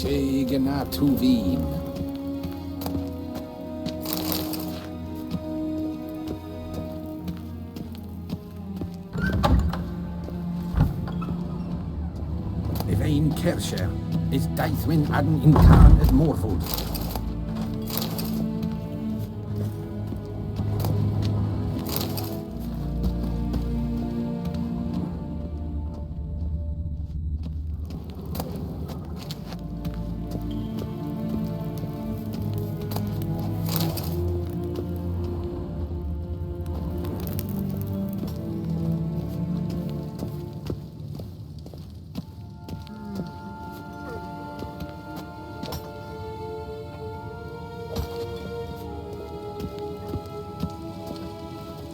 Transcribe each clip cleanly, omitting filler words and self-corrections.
Segna tu vin. Ein Kerscher is daithwyn adn in can at Morford.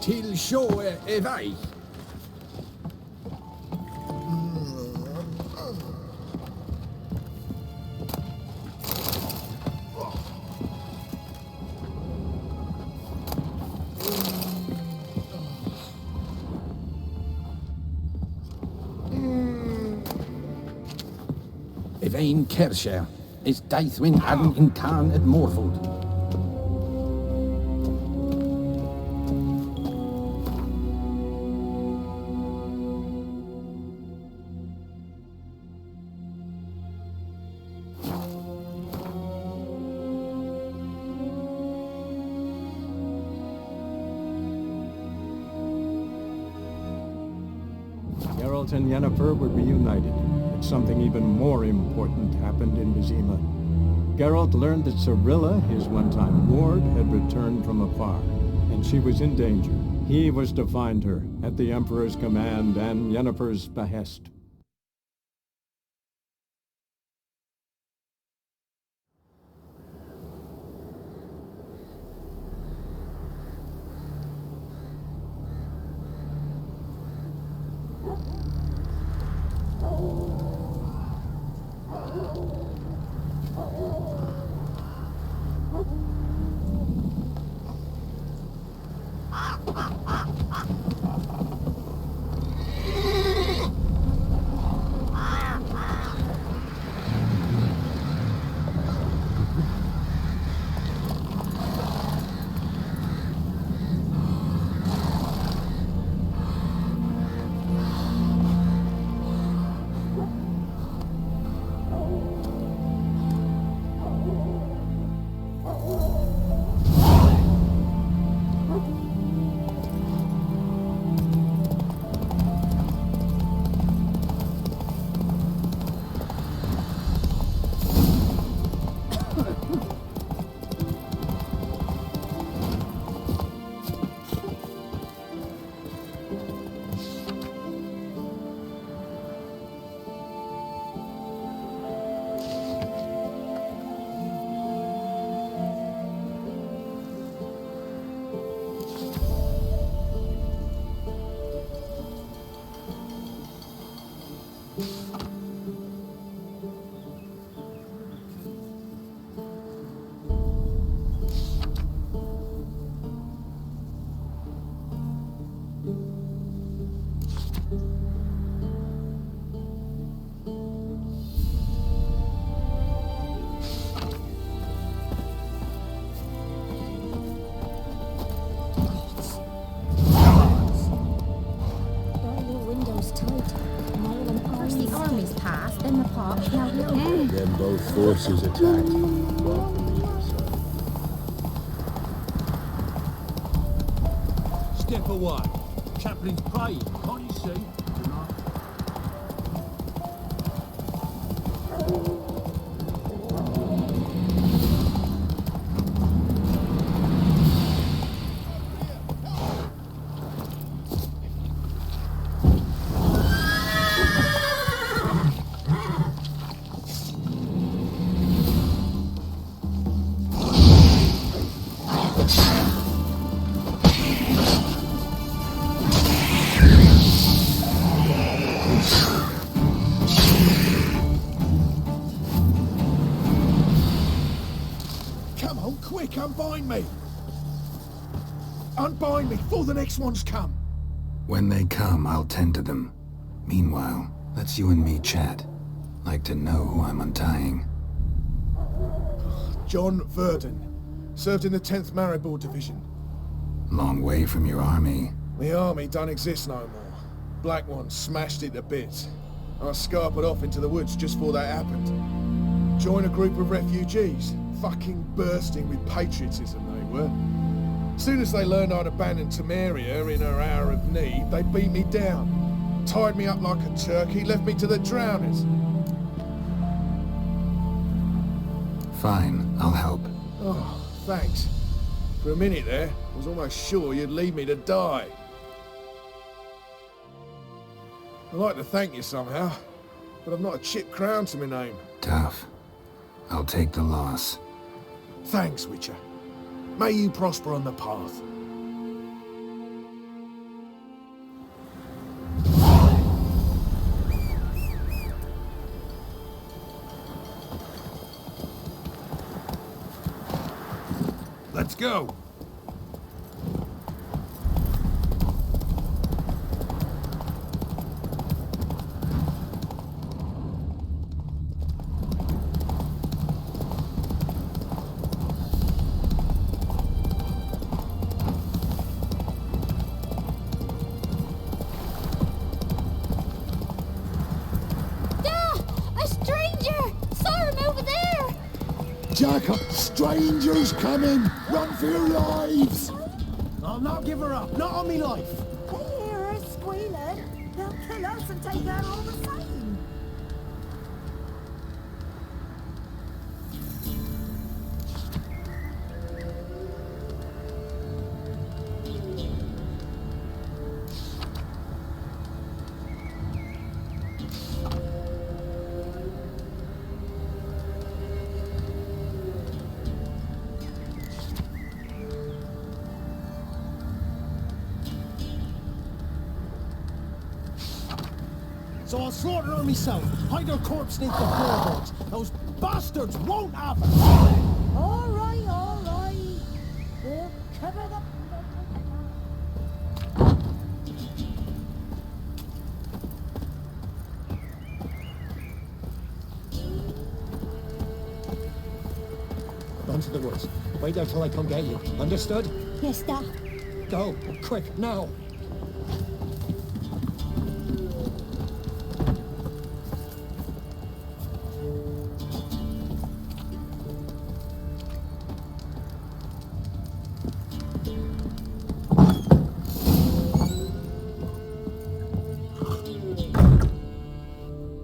Till sjå vei. Ein Kerscher is daithwyn adn in can at Morford. Geralt and Yennefer were reunited, but something even more important happened in Vizima. Geralt learned that Cirilla, his one-time ward, had returned from afar, and she was in danger. He was to find her, at the Emperor's command and Yennefer's behest. Then both forces attacked. Step away. Chaplain's praying, can't you see? Quick, unbind me! Unbind me before the next ones come! When they come, I'll tend to them. Meanwhile, let's you and me chat. Like to know who I'm untying. John Verdon. Served in the 10th Maribor Division. Long way from your army. The army don't exist no more. Black One smashed it to bits. I scarpered off into the woods just before that happened. Joined a group of refugees. Fucking bursting with patriotism they were. Soon as they learned I'd abandoned Temeria in her hour of need, they beat me down. Tied me up like a turkey, left me to the drowners. Fine, I'll help. Oh, thanks. For a minute there, I was almost sure you'd leave me to die. I'd like to thank you somehow, but I've not a chip crown to my name. Tough. I'll take the loss. Thanks, Witcher. May you prosper on the path. Let's go. Jack, strangers coming! Run for your lives! I'll not give her up. Not on me life. They hear her squealing. They'll kill us and take her all the same. So I'll slaughter her myself. Hide her corpse beneath the floorboards. Those bastards won't have her. All right, all right. We'll cover the... Run to the woods. Wait there till I come get you. Understood? Yes, Dad. Go. Quick, now.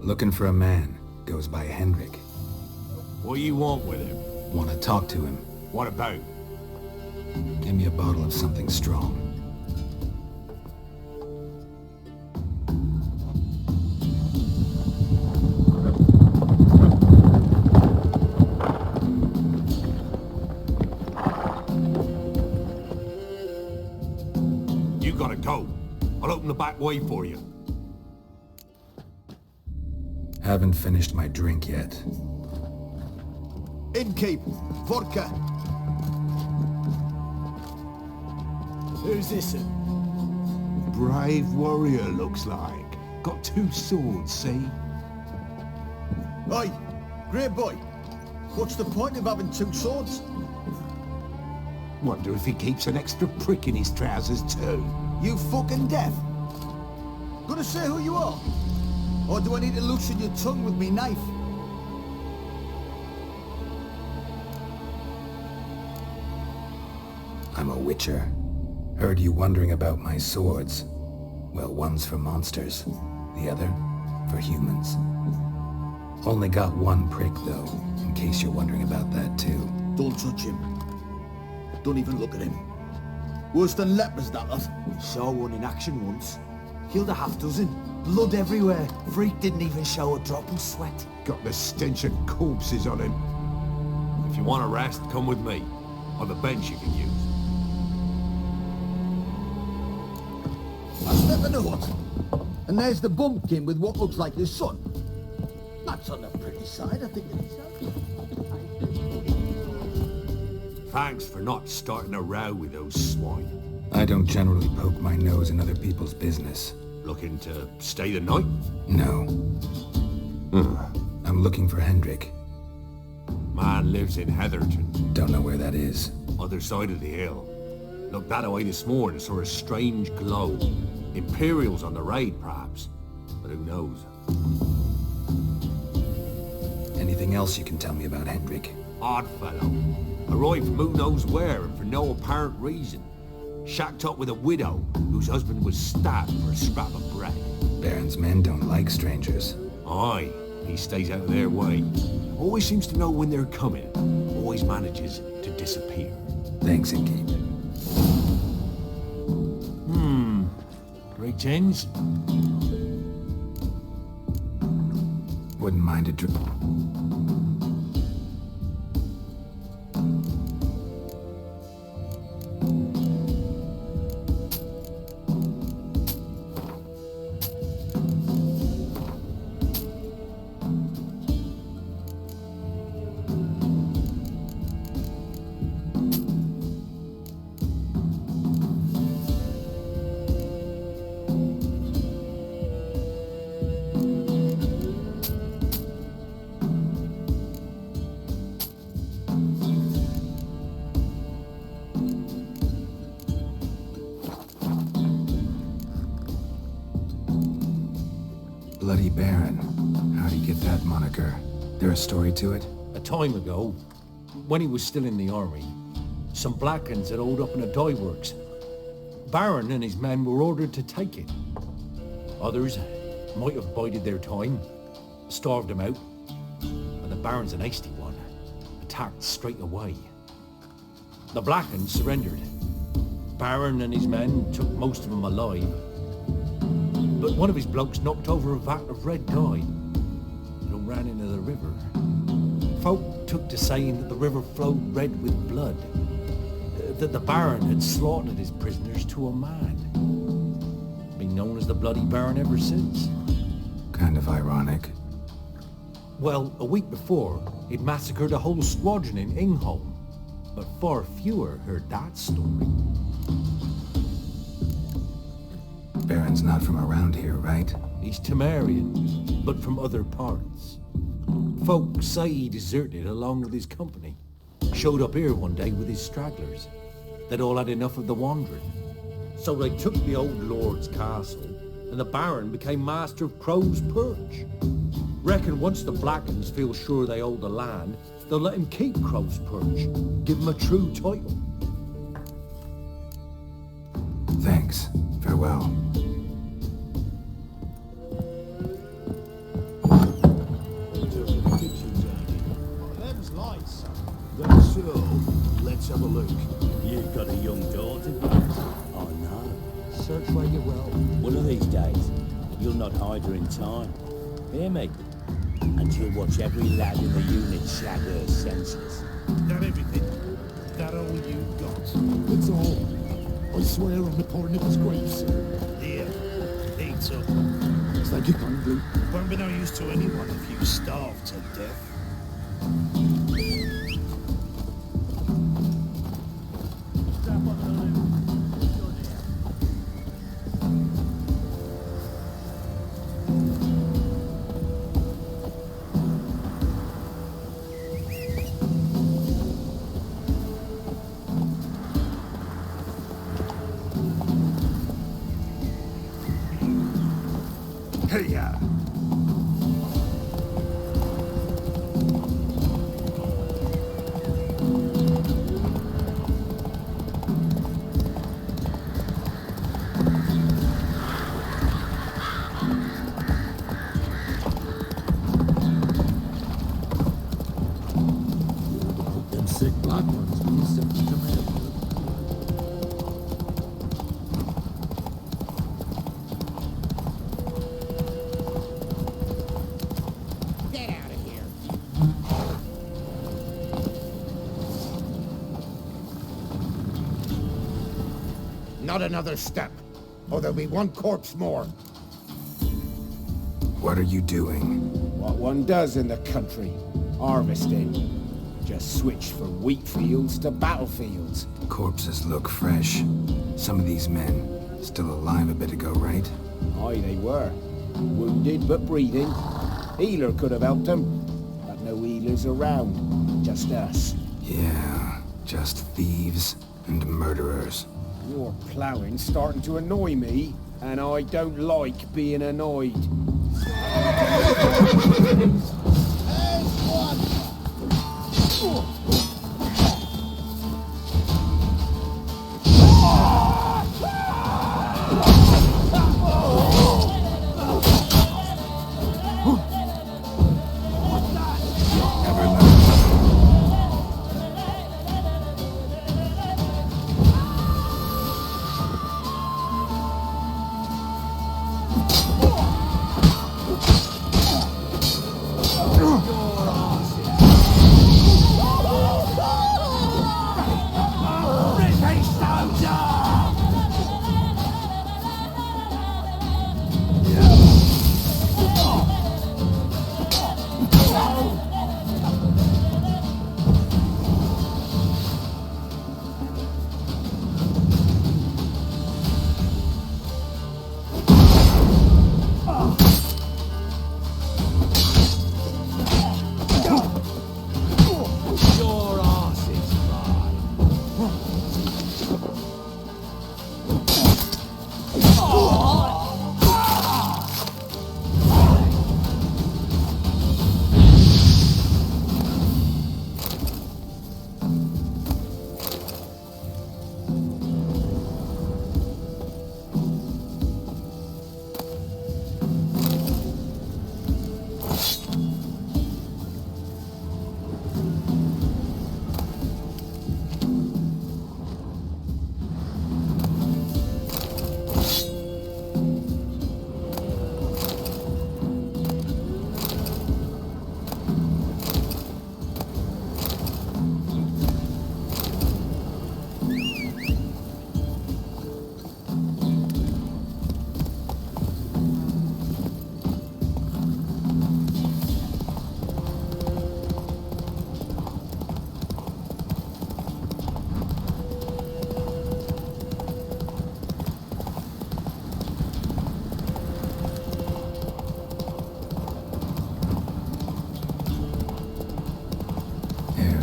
Looking for a man. Goes by Hendrik. What do you want with him? Want to talk to him. What about? Give me a bottle of something strong. You gotta go. I'll open the back way for you. Haven't finished my drink yet. Innkeep, vodka. Who's this? Brave warrior, looks like. Got 2 swords, see? Oi, great boy. What's the point of having 2 swords? Wonder if he keeps an extra prick in his trousers too. You fucking deaf. Gonna say who you are? Or do I need to loosen your tongue with me knife? I'm a witcher. Heard you wondering about my swords. Well, one's for monsters, the other for humans. Only got 1 prick, though, in case you're wondering about that, too. Don't touch him. Don't even look at him. Worse than lepers, that lot. Saw one in action once. Killed a half-dozen. Blood everywhere. Freak didn't even show a drop of sweat. Got the stench of corpses on him. If you want to rest, come with me. On the bench you can use. I step in the hut. And there's the bumpkin with what looks like his son. That's on the pretty side, I think it is. Thanks for not starting a row with those swine. I don't generally poke my nose in other people's business. Looking to stay the night? No. I'm looking for Hendrik. Man lives in Heatherton, Don't know where that is. other side of the hill. Looked that away this morning, saw a strange glow. Imperials on the raid, perhaps. But who knows? Anything else you can tell me about Hendrik? Odd fellow. Arrived from who knows where and for no apparent reason. Shacked up with a widow whose husband was stabbed for a scrap of bread. Baron's men don't like strangers. Aye, he stays out of their way. Always seems to know when they're coming. Always manages to disappear. Thanks, Inkeep. Great gents. Wouldn't mind a drink. Bloody Baron. How'd he get that moniker? There a story to it? A time ago, when he was still in the army, some Blackens had holed up in a dye works. Baron and his men were ordered to take it. Others might have bided their time, starved him out, and the Baron's an hasty one, attacked straight away. The Blackens surrendered. Baron and his men took most of them alive, but one of his blokes knocked over a vat of red dye that all ran into the river. Folk took to saying that the river flowed red with blood, that the Baron had slaughtered his prisoners to a man. Been known as the Bloody Baron ever since. Kind of ironic. Well, a week before, he'd massacred a whole squadron in Ingholm, but far fewer heard that story. Baron's not from around here, right? He's Temerian, but from other parts. Folk say he deserted along with his company. Showed up here one day with his stragglers. They'd all had enough of the wandering. So they took the old lord's castle, and the Baron became master of Crow's Perch. Reckon once the Blackens feel sure they hold the land, they'll let him keep Crow's Perch, give him a true title. Thanks. Farewell. Them's lights. That's so. Let's have a look. You've got a young daughter. Oh no. Search where you will. One of these days, you'll not hide her in time. Hear me? And you'll watch every lad in the unit shag her senseless. That everything? That all you got? It's all. I swear on the poor nipple's grave, sir. Here, eat up. Thank you kindly. Won't be no use to anyone if you starve to death. Hey-ya! Them sick black ones need something to come out. Get out of here. Not another step, or there'll be one corpse more. What are you doing? What one does in the country. Harvesting. Just switched from wheat fields to battlefields. Corpses look fresh. Some of these men still alive a bit ago, right? Aye, they were. Wounded but breathing. Healer could have helped them. But no healers around. just us. Yeah, just thieves and murderers. Your ploughing's starting to annoy me, and I don't like being annoyed.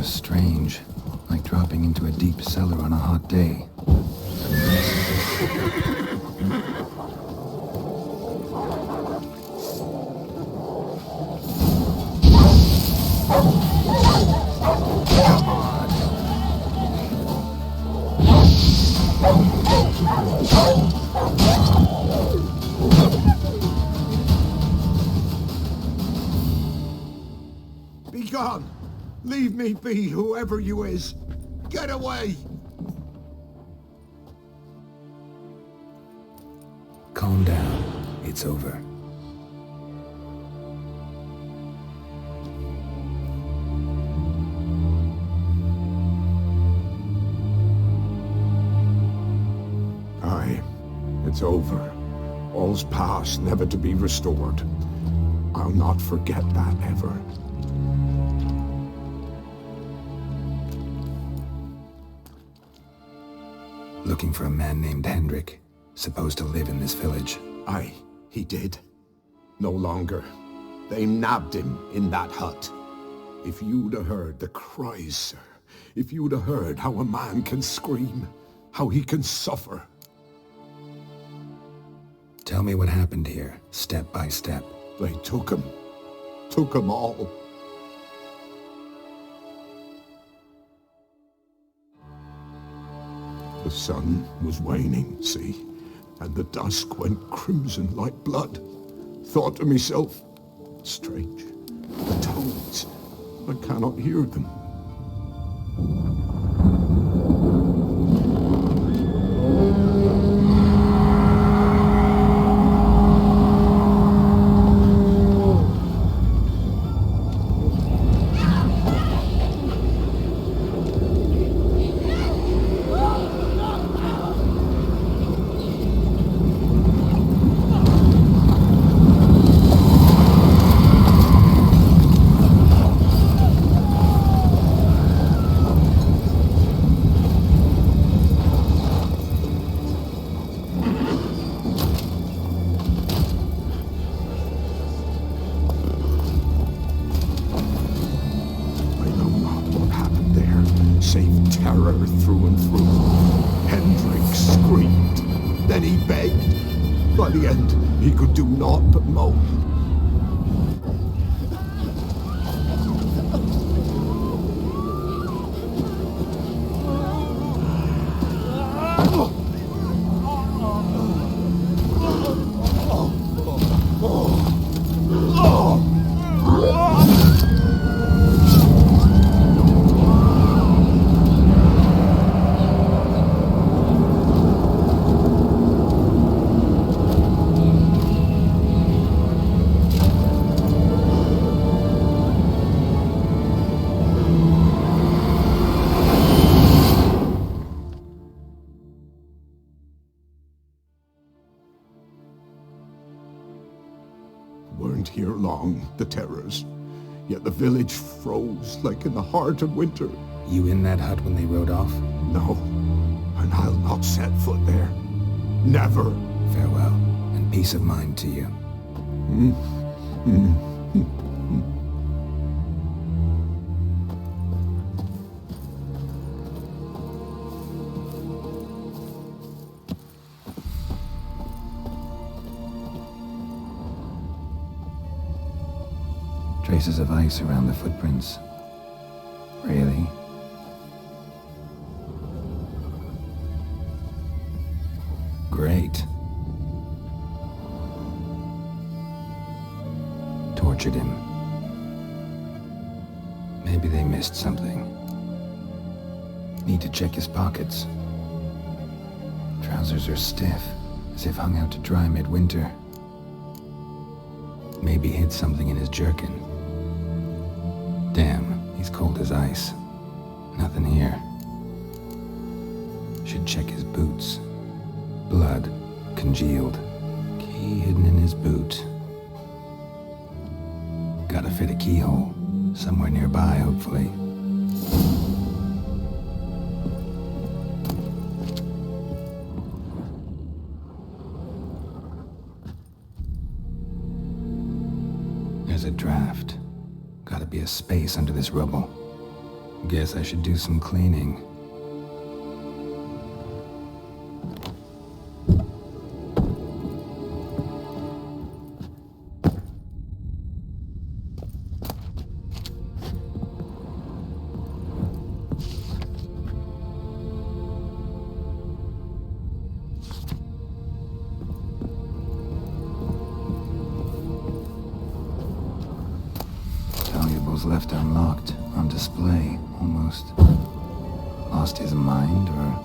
Strange, like dropping into a deep cellar on a hot day. Be gone! Leave me be, whoever you is! Get away! Calm down. It's over. Aye, it's over. All's past, never to be restored. I'll not forget that ever. Looking for a man named Hendrik, supposed to live in this village. Aye, he did. No longer. They nabbed him in that hut. If you'd have heard the cries, sir. If you'd have heard how a man can scream, how he can suffer. Tell me what happened here, step by step. They took him. Took him all. The sun was waning, see? And the dusk went crimson like blood. Thought to myself, strange, the toads, I cannot hear them. terror through and through. Hendrik screamed. Then he begged. By the end, he could do naught but moan. Weren't here long, the terrors. Yet the village froze like in the heart of winter. You in that hut when they rode off? No, and I'll not set foot there. Never. Farewell, and peace of mind to you. Traces of ice around the footprints. Really? Great. Tortured him. Maybe they missed something. Need to check his pockets. Trousers are stiff, as if hung out to dry midwinter. Maybe hid something in his jerkin. Damn, he's cold as ice. Nothing here. Should check his boots. Blood, congealed. Key hidden in his boot. Gotta fit a keyhole. Somewhere nearby, hopefully. There's a draft. Gotta be a space under this rubble. Guess I should do some cleaning. Left unlocked, on display, almost. Lost his mind, or...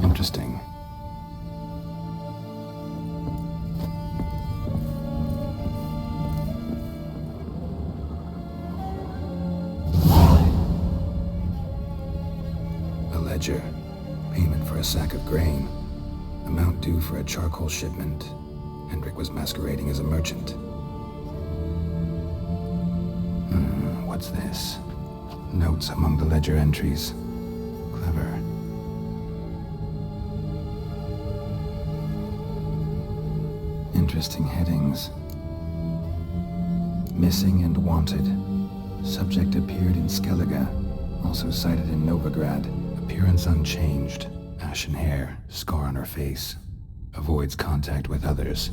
Interesting. A ledger. Payment for a sack of grain. Amount due for a charcoal shipment. Hendrik was masquerading as a merchant. What's this? Notes among the ledger entries. Clever. Interesting headings. Missing and wanted. Subject appeared in Skellige. Also cited in Novigrad. Appearance unchanged. Ashen hair, scar on her face. Avoids contact with others.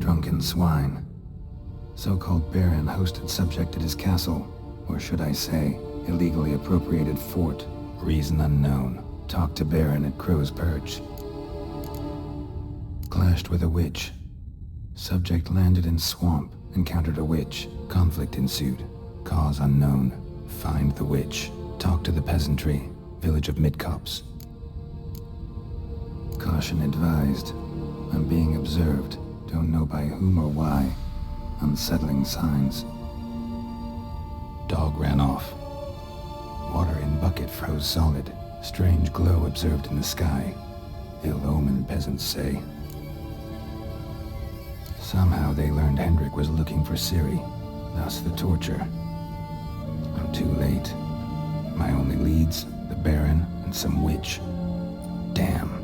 Drunken swine. So-called Baron hosted subject at his castle, or should I say, illegally appropriated fort. Reason unknown. Talked to Baron at Crow's Perch. Clashed with a witch. Subject landed in swamp, encountered a witch. Conflict ensued. Cause unknown. Find the witch. Talk to the peasantry. Village of Midcopse. Caution advised. I'm being observed. Don't know by whom or why. Unsettling signs. Dog ran off. Water in bucket froze solid. Strange glow observed in the sky. Ill omen, peasants say. Somehow they learned Hendrik was looking for Ciri. Thus the torture. I'm too late. My only leads, the Baron, and some witch. Damn.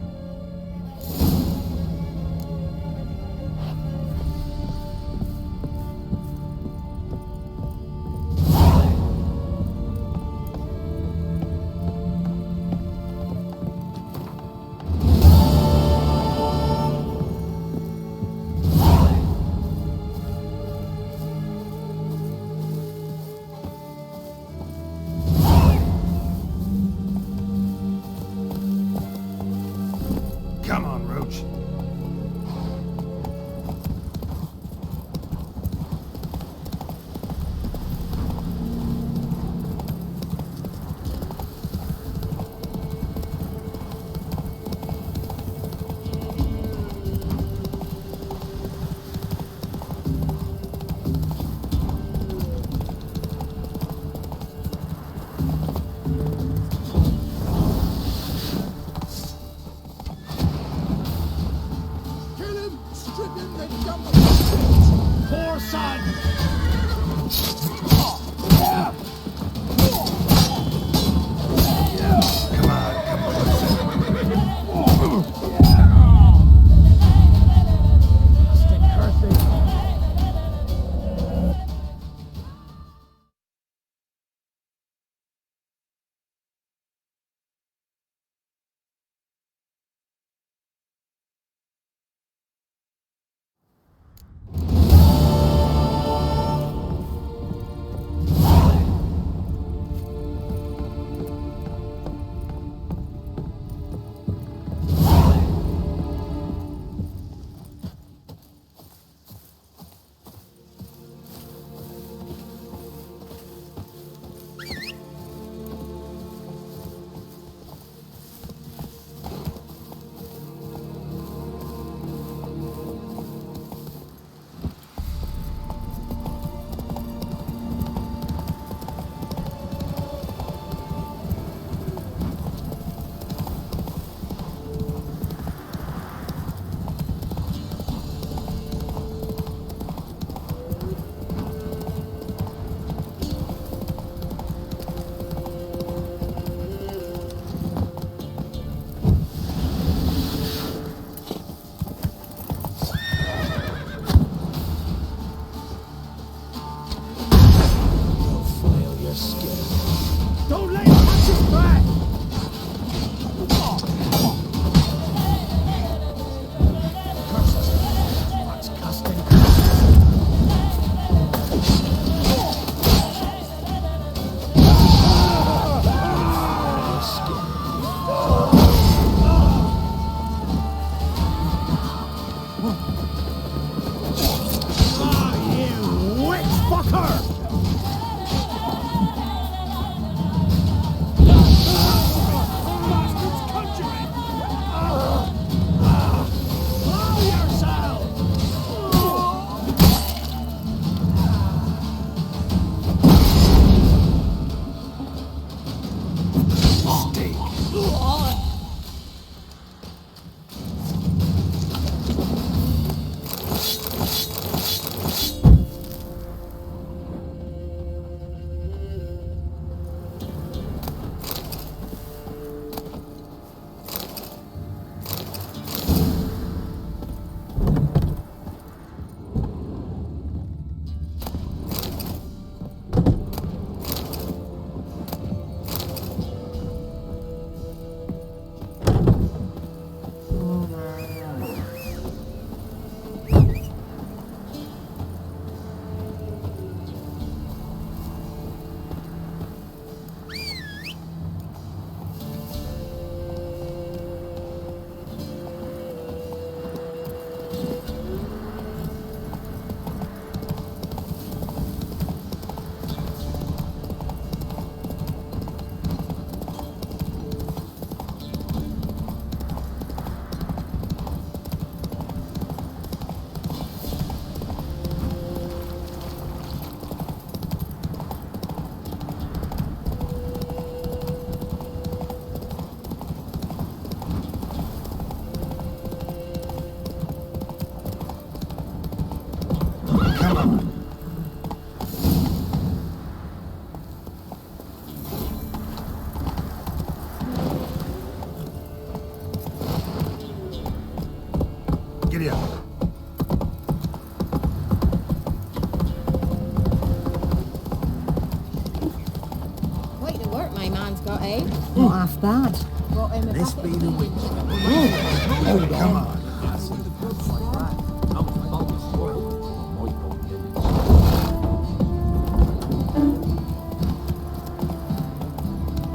man's got, eh? Not half bad. Got him a This bucket be of the beans. Oh, come on.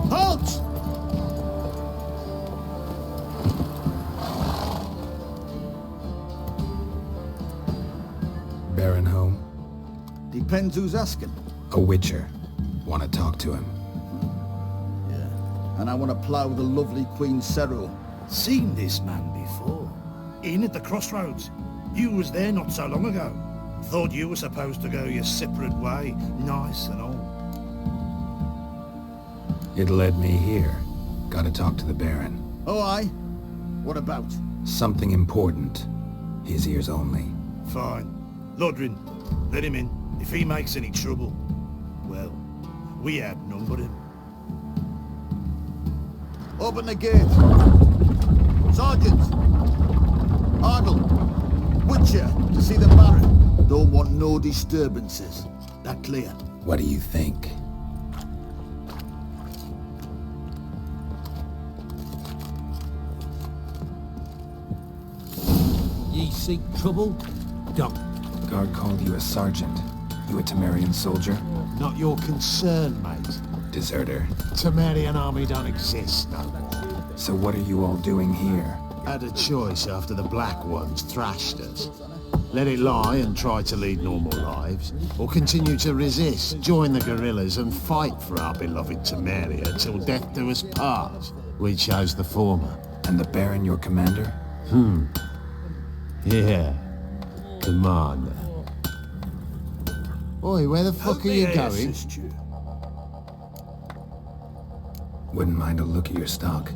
Halt! Baron home? Depends who's asking. A witcher. Want to talk to him. Yeah. And I want to plough the lovely Queen Ciri. Seen this man before. In at the crossroads. You was there not so long ago. Thought you were supposed to go your separate way, nice and all. It led me here. Gotta talk to the Baron. Oh, aye? What about? Something important. His ears only. Fine. Lodrin, let him in. If he makes any trouble, well, we outnumber him. Open the gate. Sergeant! Ardle! Witcher, to see the Baron. Don't want no disturbances. That clear? What do you think? Ye seek trouble? Don't. Guard called you a sergeant. You a Temerian soldier? Not your concern, mate. Deserter. Temerian army don't exist no more. So what are you all doing here? Had a choice after the Black Ones thrashed us. Let it lie and try to lead normal lives, or continue to resist, join the guerrillas and fight for our beloved Temeria till death do us part. We chose the former. And the Baron your commander? Yeah. Commander. Oi, where the fuck are you going? Wouldn't mind a look at your stock.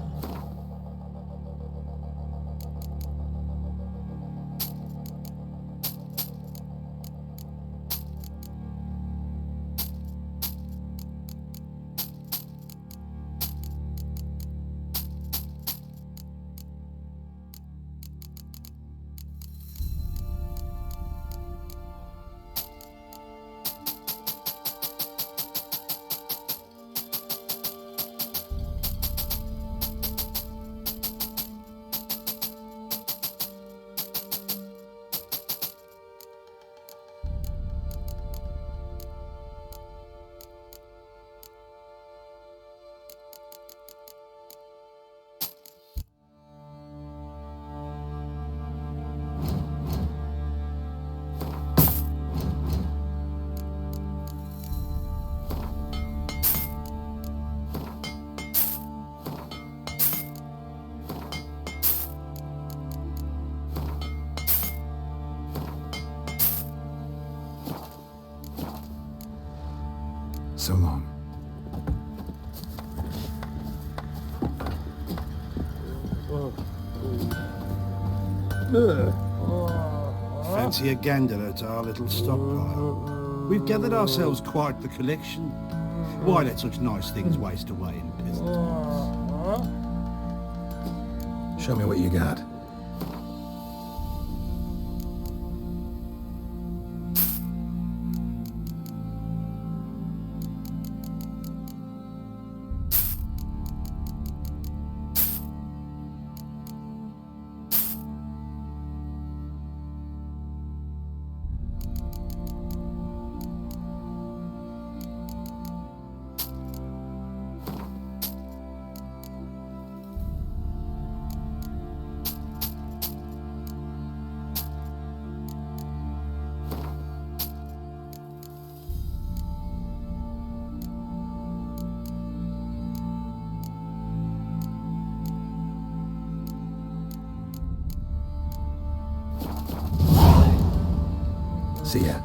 So long. Fancy a gander at our little stockpile. We've gathered ourselves quite the collection. Why let such nice things waste away in peasant times? Show me what you got. See ya.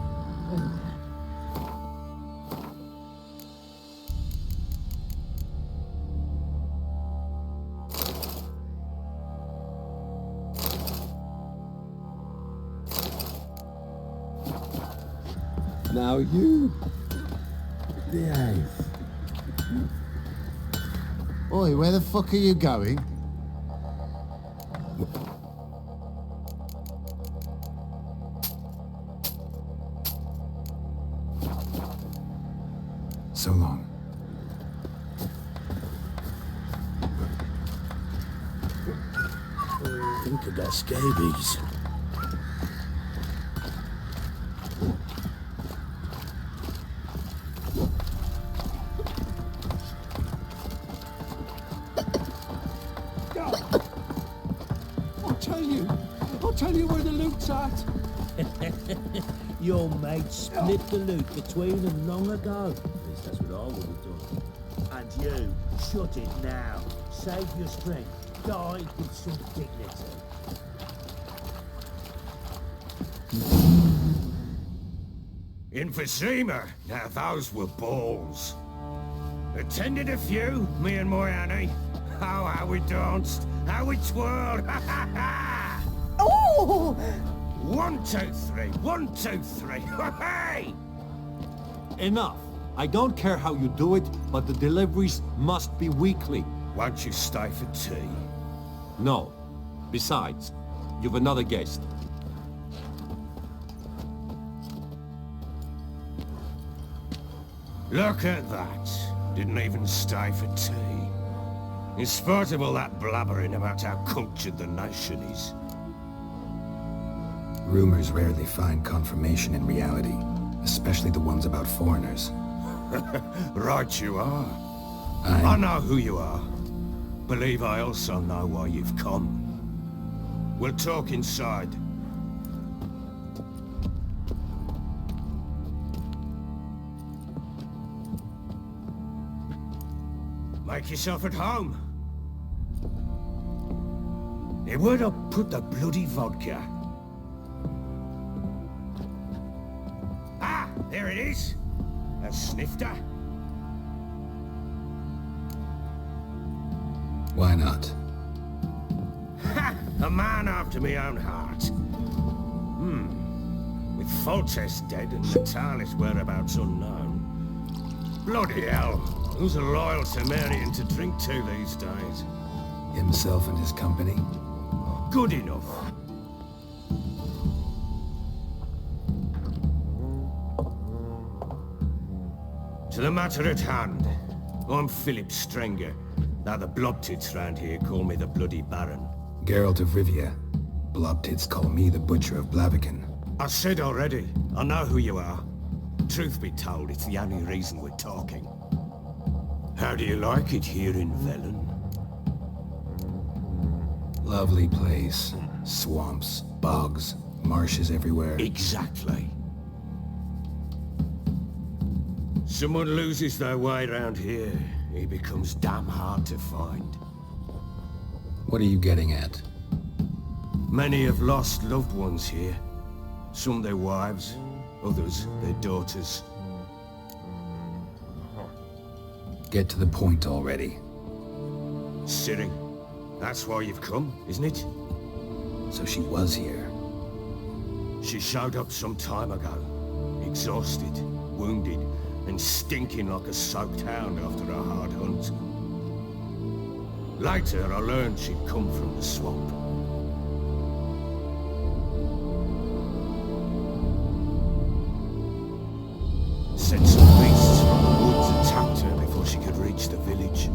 Now you behave. Oi, where the fuck are you going? So long. Look at that scabies. I'll tell you where the loot's at. Your mate split the loot between them long ago. At least that's what I would have done. And you, shut it now. Save your strength. Die with some dignity. In Vizima, now those were balls. Attended a few, me and my Annie. Oh, how we danced, how we twirled, ha ha ha! Oh! 1, 2, 3, 1, 2, 3, hey! Enough. I don't care how you do it, but the deliveries must be weekly. Won't you stay for tea? No. Besides, you've another guest. Look at that. Didn't even stay for tea. In spite of all that blabbering about how cultured the nation is. Rumors rarely find confirmation in reality, especially the ones about foreigners. Right you are. I know who you are. Believe I also know why you've come. We'll talk inside. Make yourself at home. Hey, where'd I put the bloody vodka? Ah, there it is. A snifter. Why not? Ha! A man after my own heart. With Foltest dead and Natalis whereabouts unknown. Bloody hell. Who's a loyal Cimmerian to drink to these days? Himself and his company? Good enough. To the matter at hand. I'm Philip Strenger. Now the Blobtits round here call me the Bloody Baron. Geralt of Rivia. Blobtits call me the Butcher of Blaviken. I said already, I know who you are. Truth be told, it's the only reason we're talking. How do you like it here in Velen? Lovely place. Swamps, bogs, marshes everywhere. Exactly. Someone loses their way around here, he becomes damn hard to find. What are you getting at? Many have lost loved ones here. Some their wives, others their daughters. Get to the point already. Ciri, that's why you've come, isn't it? So she was here. She showed up some time ago. Exhausted, wounded, and stinking like a soaked hound after a hard hunt. Later, I learned she'd come from the swamp. Sent some beasts from the woods and tapped her before she could reach the village.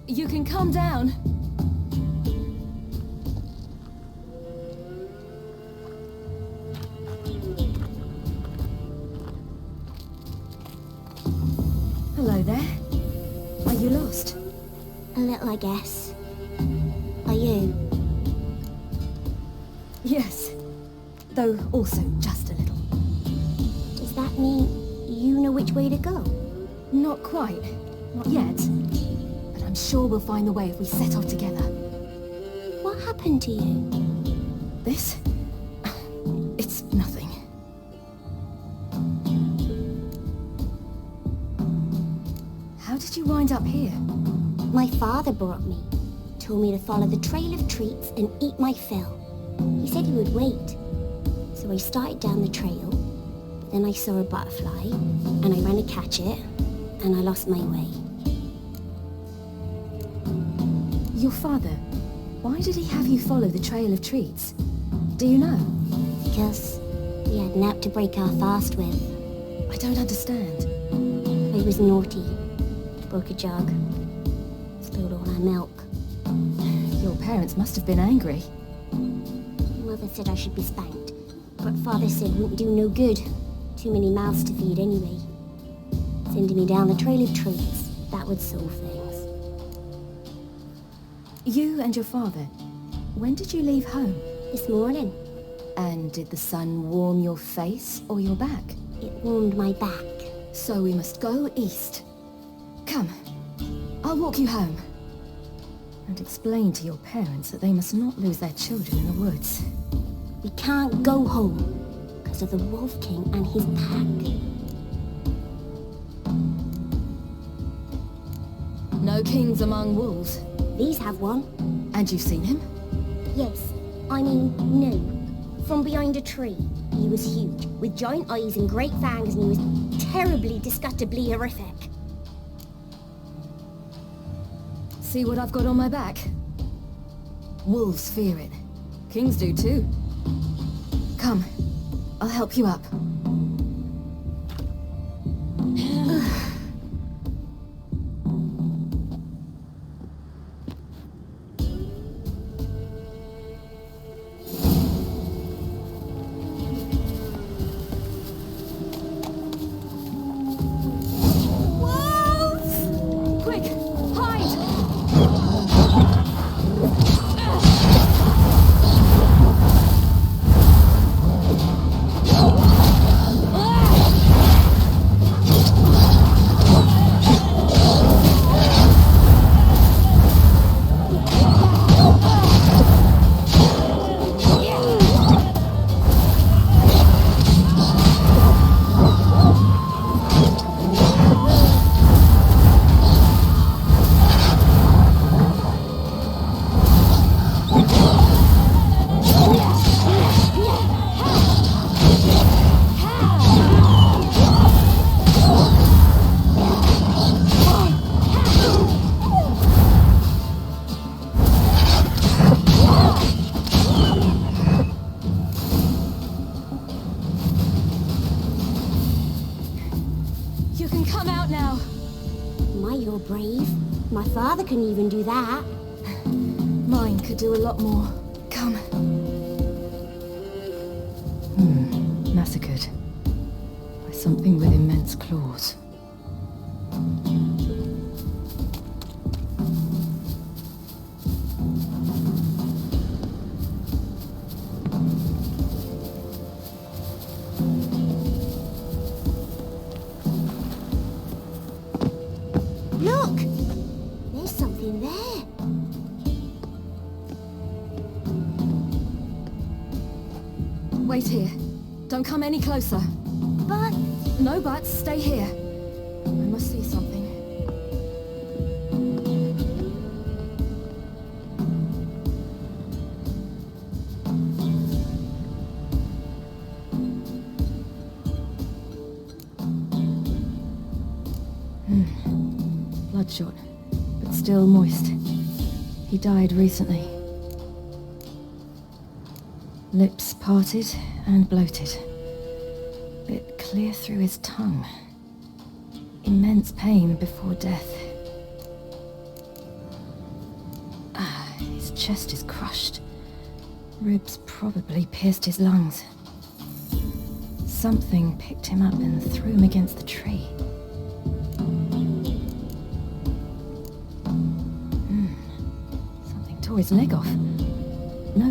You can calm down. I guess. Are you? Yes. Though also just a little. Does that mean you know which way to go? Not quite. Not yet. But I'm sure we'll find the way if we set off together. What happened to you? This? It's nothing. How did you wind up here? My father brought me. Told me to follow the trail of treats and eat my fill. He said he would wait. So I started down the trail, but then I saw a butterfly, and I ran to catch it, and I lost my way. Your father, why did he have you follow the trail of treats? Do you know? Because we had an app to break our fast with. I don't understand. I was naughty. Broke a jug. Spilled all our milk. Your parents must have been angry. Mother said I should be spanked, but Father said wouldn't do no good. Too many mouths to feed anyway. Sending me down the trail of treats, that would solve things. You and your father, when did you leave home? This morning. And did the sun warm your face or your back? It warmed my back. So we must go east. Come, I'll walk you home. And explain to your parents that they must not lose their children in the woods. We can't go home because of the Wolf King and his pack. No kings among wolves. These have one. And you've seen him? Yes. I mean, no. From behind a tree. He was huge, with giant eyes and great fangs, and he was terribly, disgustingly horrific. See what I've got on my back? Wolves fear it. Kings do too. Come, I'll help you up. Couldn't even do that. Mine could do a lot more. Come. Massacred by something with immense claws. Look! There's something there. Wait here. Don't come any closer. But... No buts. Stay here. I must see something. Bloodshot, but still moist. He died recently. Lips parted and bloated. Bit clear through his tongue. Immense pain before death. His chest is crushed. Ribs probably pierced his lungs. Something picked him up and threw him against the tree. tore his leg off. No,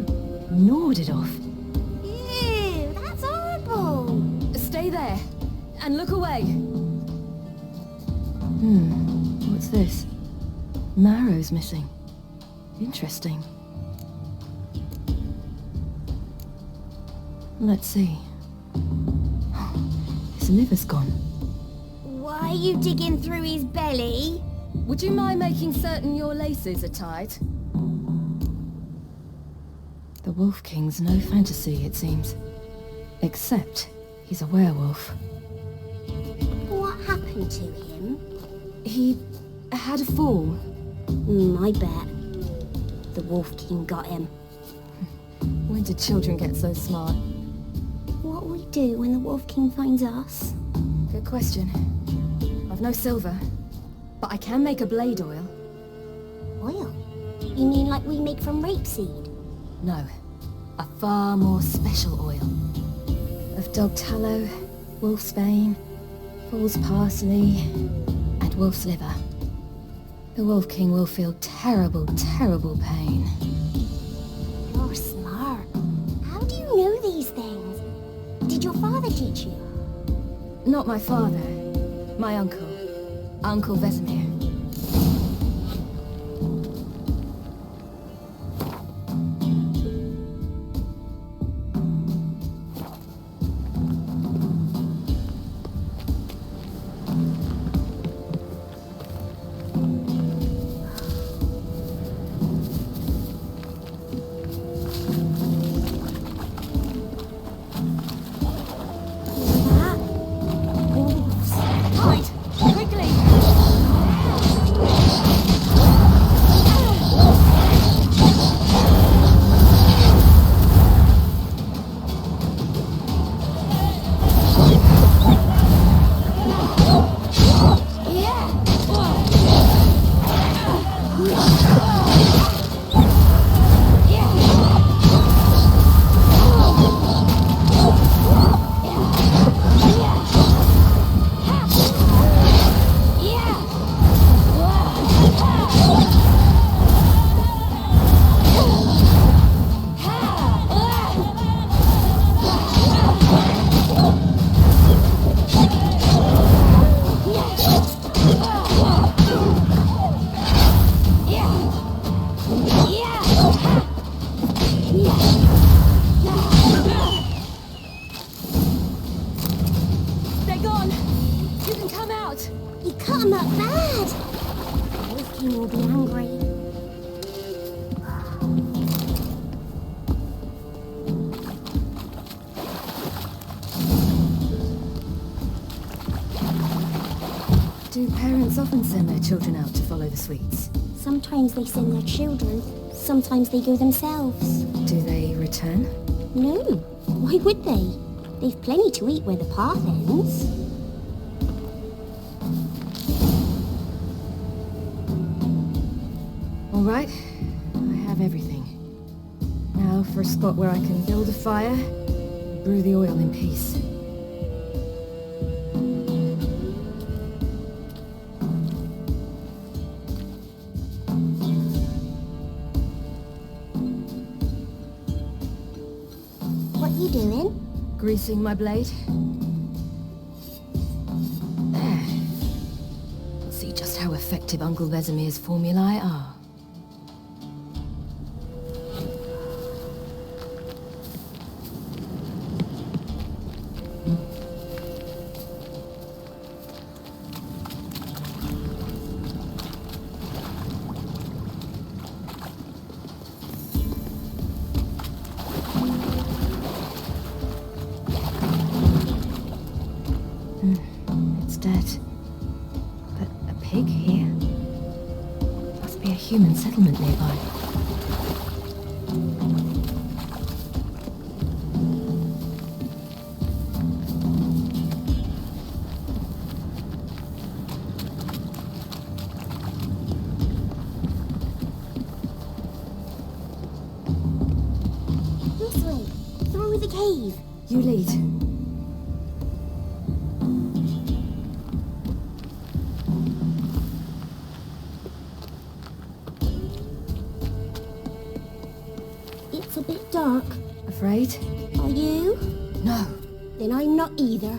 gnawed it off. Ew, that's horrible. Stay there, and look away. What's this? Marrow's missing. Interesting. Let's see. His liver's gone. Why are you digging through his belly? Would you mind making certain your laces are tied? The Wolf King's no fantasy, it seems. Except he's a werewolf. What happened to him? He had a fall. I bet. The Wolf King got him. When did children get so smart? What will we do when the Wolf King finds us? Good question. I've no silver, but I can make a blade oil. Oil? You mean like we make from rapeseed? No, a far more special oil. Of dog tallow, wolf's bane, foal's parsley, and wolf's liver. The Wolf King will feel terrible, terrible pain. You're smart. How do you know these things? Did your father teach you? Not my father. My uncle. Uncle Vesemir. Do parents often send their children out to follow the sweets? Sometimes they send their children, sometimes they go themselves. Do they return? No, why would they? They've plenty to eat where the path ends. All right, I have everything. Now for a spot where I can build a fire, and brew the oil in peace. What are you doing? Greasing my blade. There. Let's see just how effective Uncle Vesemir's formulae are. It's dead. But a pig here? Must be a human settlement nearby. This way, through the cave. You lead. dark? Afraid? Are you? No. Then I'm not either.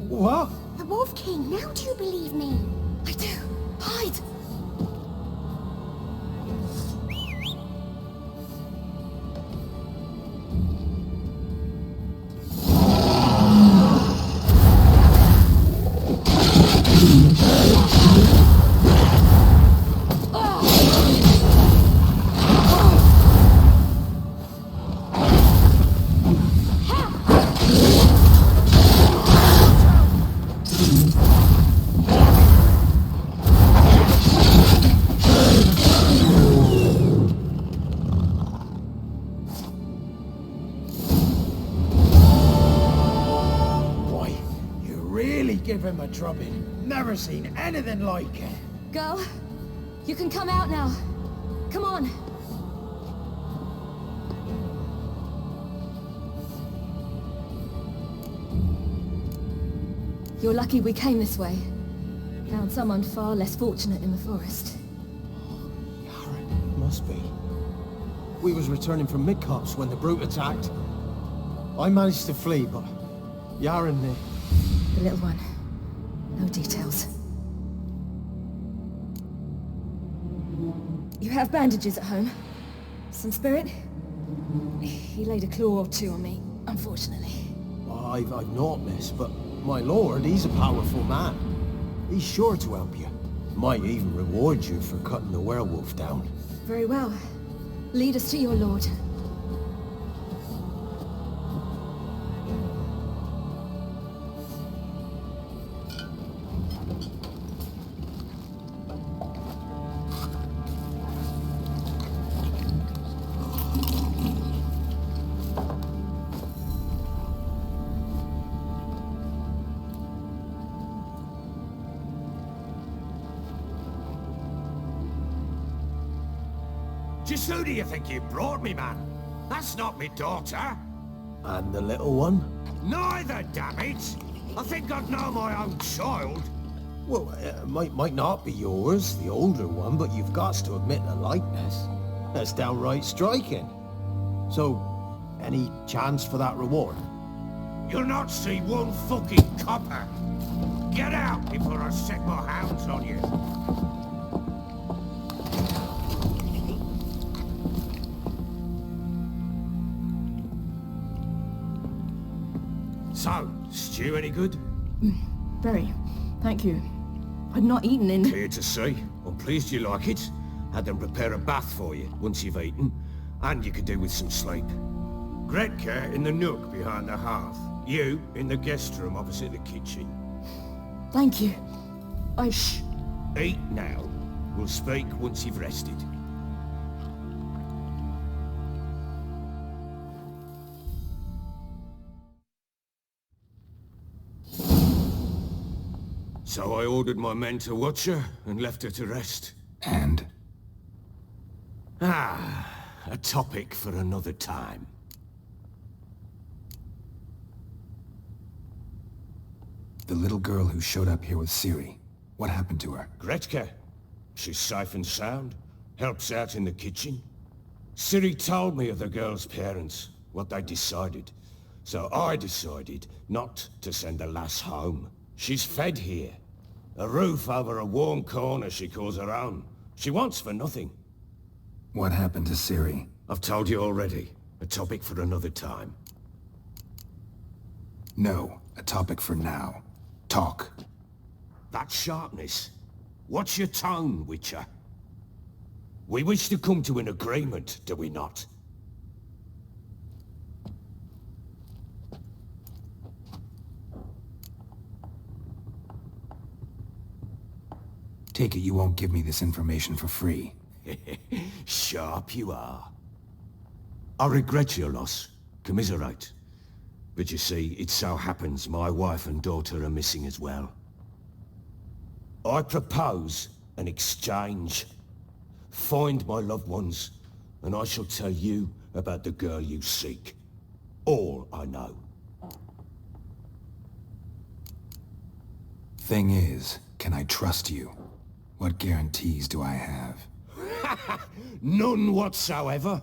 What? The Wolf King, now do you believe me? I do. Hide! Give him a drubbing. Never seen anything like it. Girl, you can come out now. Come on. You're lucky we came this way. Found someone far less fortunate in the forest. Must be. We was returning from Midcops when the brute attacked. I managed to flee, but Yaren, the little one. No details. You have bandages at home? Some spirit? He laid a claw or two on me, unfortunately. I've not, miss, but my lord, he's a powerful man. He's sure to help you. Might even reward you for cutting the werewolf down. Very well. Lead us to your lord. Just who do you think you brought me, man? That's not me daughter. And the little one? Neither, damn it! I think I'd know my own child. Well, it might not be yours, the older one, but you've got to admit the likeness. That's downright striking. So, any chance for that reward? You'll not see one fucking copper. Get out before I set my hounds on you. So, stew any good? Very. Thank you. I'd not eaten in... Clear to see. I'm pleased you like it. Had them prepare a bath for you once you've eaten. And you could do with some sleep. Gretka in the nook behind the hearth. You in the guest room opposite the kitchen. Thank you. Shh. Eat now. We'll speak once you've rested. So I ordered my men to watch her and left her to rest. And? A topic for another time. The little girl who showed up here with Ciri. What happened to her? Gretka. She's safe and sound. Helps out in the kitchen. Ciri told me of the girl's parents, what they decided. So I decided not to send the lass home. She's fed here. A roof over a warm corner she calls her own. She wants for nothing. What happened to Ciri? I've told you already. A topic for another time. No, a topic for now. Talk. That sharpness. What's your tone, Witcher? We wish to come to an agreement, do we not? Take it you won't give me this information for free. Sharp you are. I regret your loss. Commiserate. But you see, it so happens my wife and daughter are missing as well. I propose an exchange. Find my loved ones, and I shall tell you about the girl you seek. All I know. Thing is, can I trust you? What guarantees do I have? None whatsoever.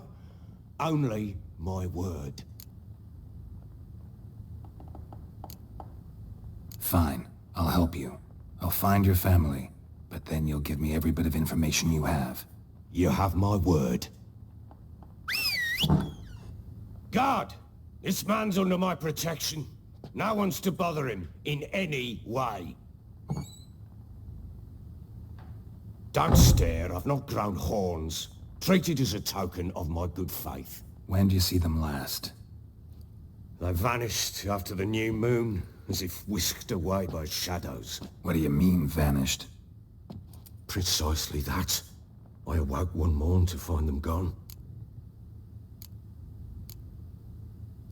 Only my word. Fine, I'll help you. I'll find your family, but then you'll give me every bit of information you have. You have my word. Guard! This man's under my protection. No one's to bother him in any way. Don't stare, I've not grown horns. Treat it as a token of my good faith. When do you see them last? They vanished after the new moon, as if whisked away by shadows. What do you mean, vanished? Precisely that. I awoke one morn to find them gone.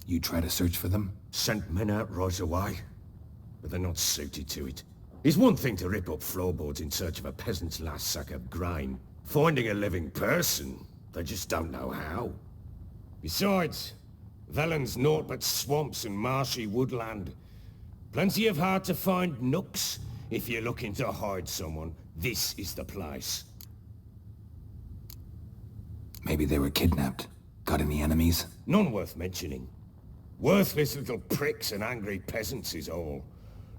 You try to search for them? Sent men out right away, but they're not suited to it. It's one thing to rip up floorboards in search of a peasant's last sack of grain. Finding a living person, they just don't know how. Besides, Velen's naught but swamps and marshy woodland. Plenty of hard-to-find nooks. If you're looking to hide someone, this is the place. Maybe they were kidnapped. Got any enemies? None worth mentioning. Worthless little pricks and angry peasants is all.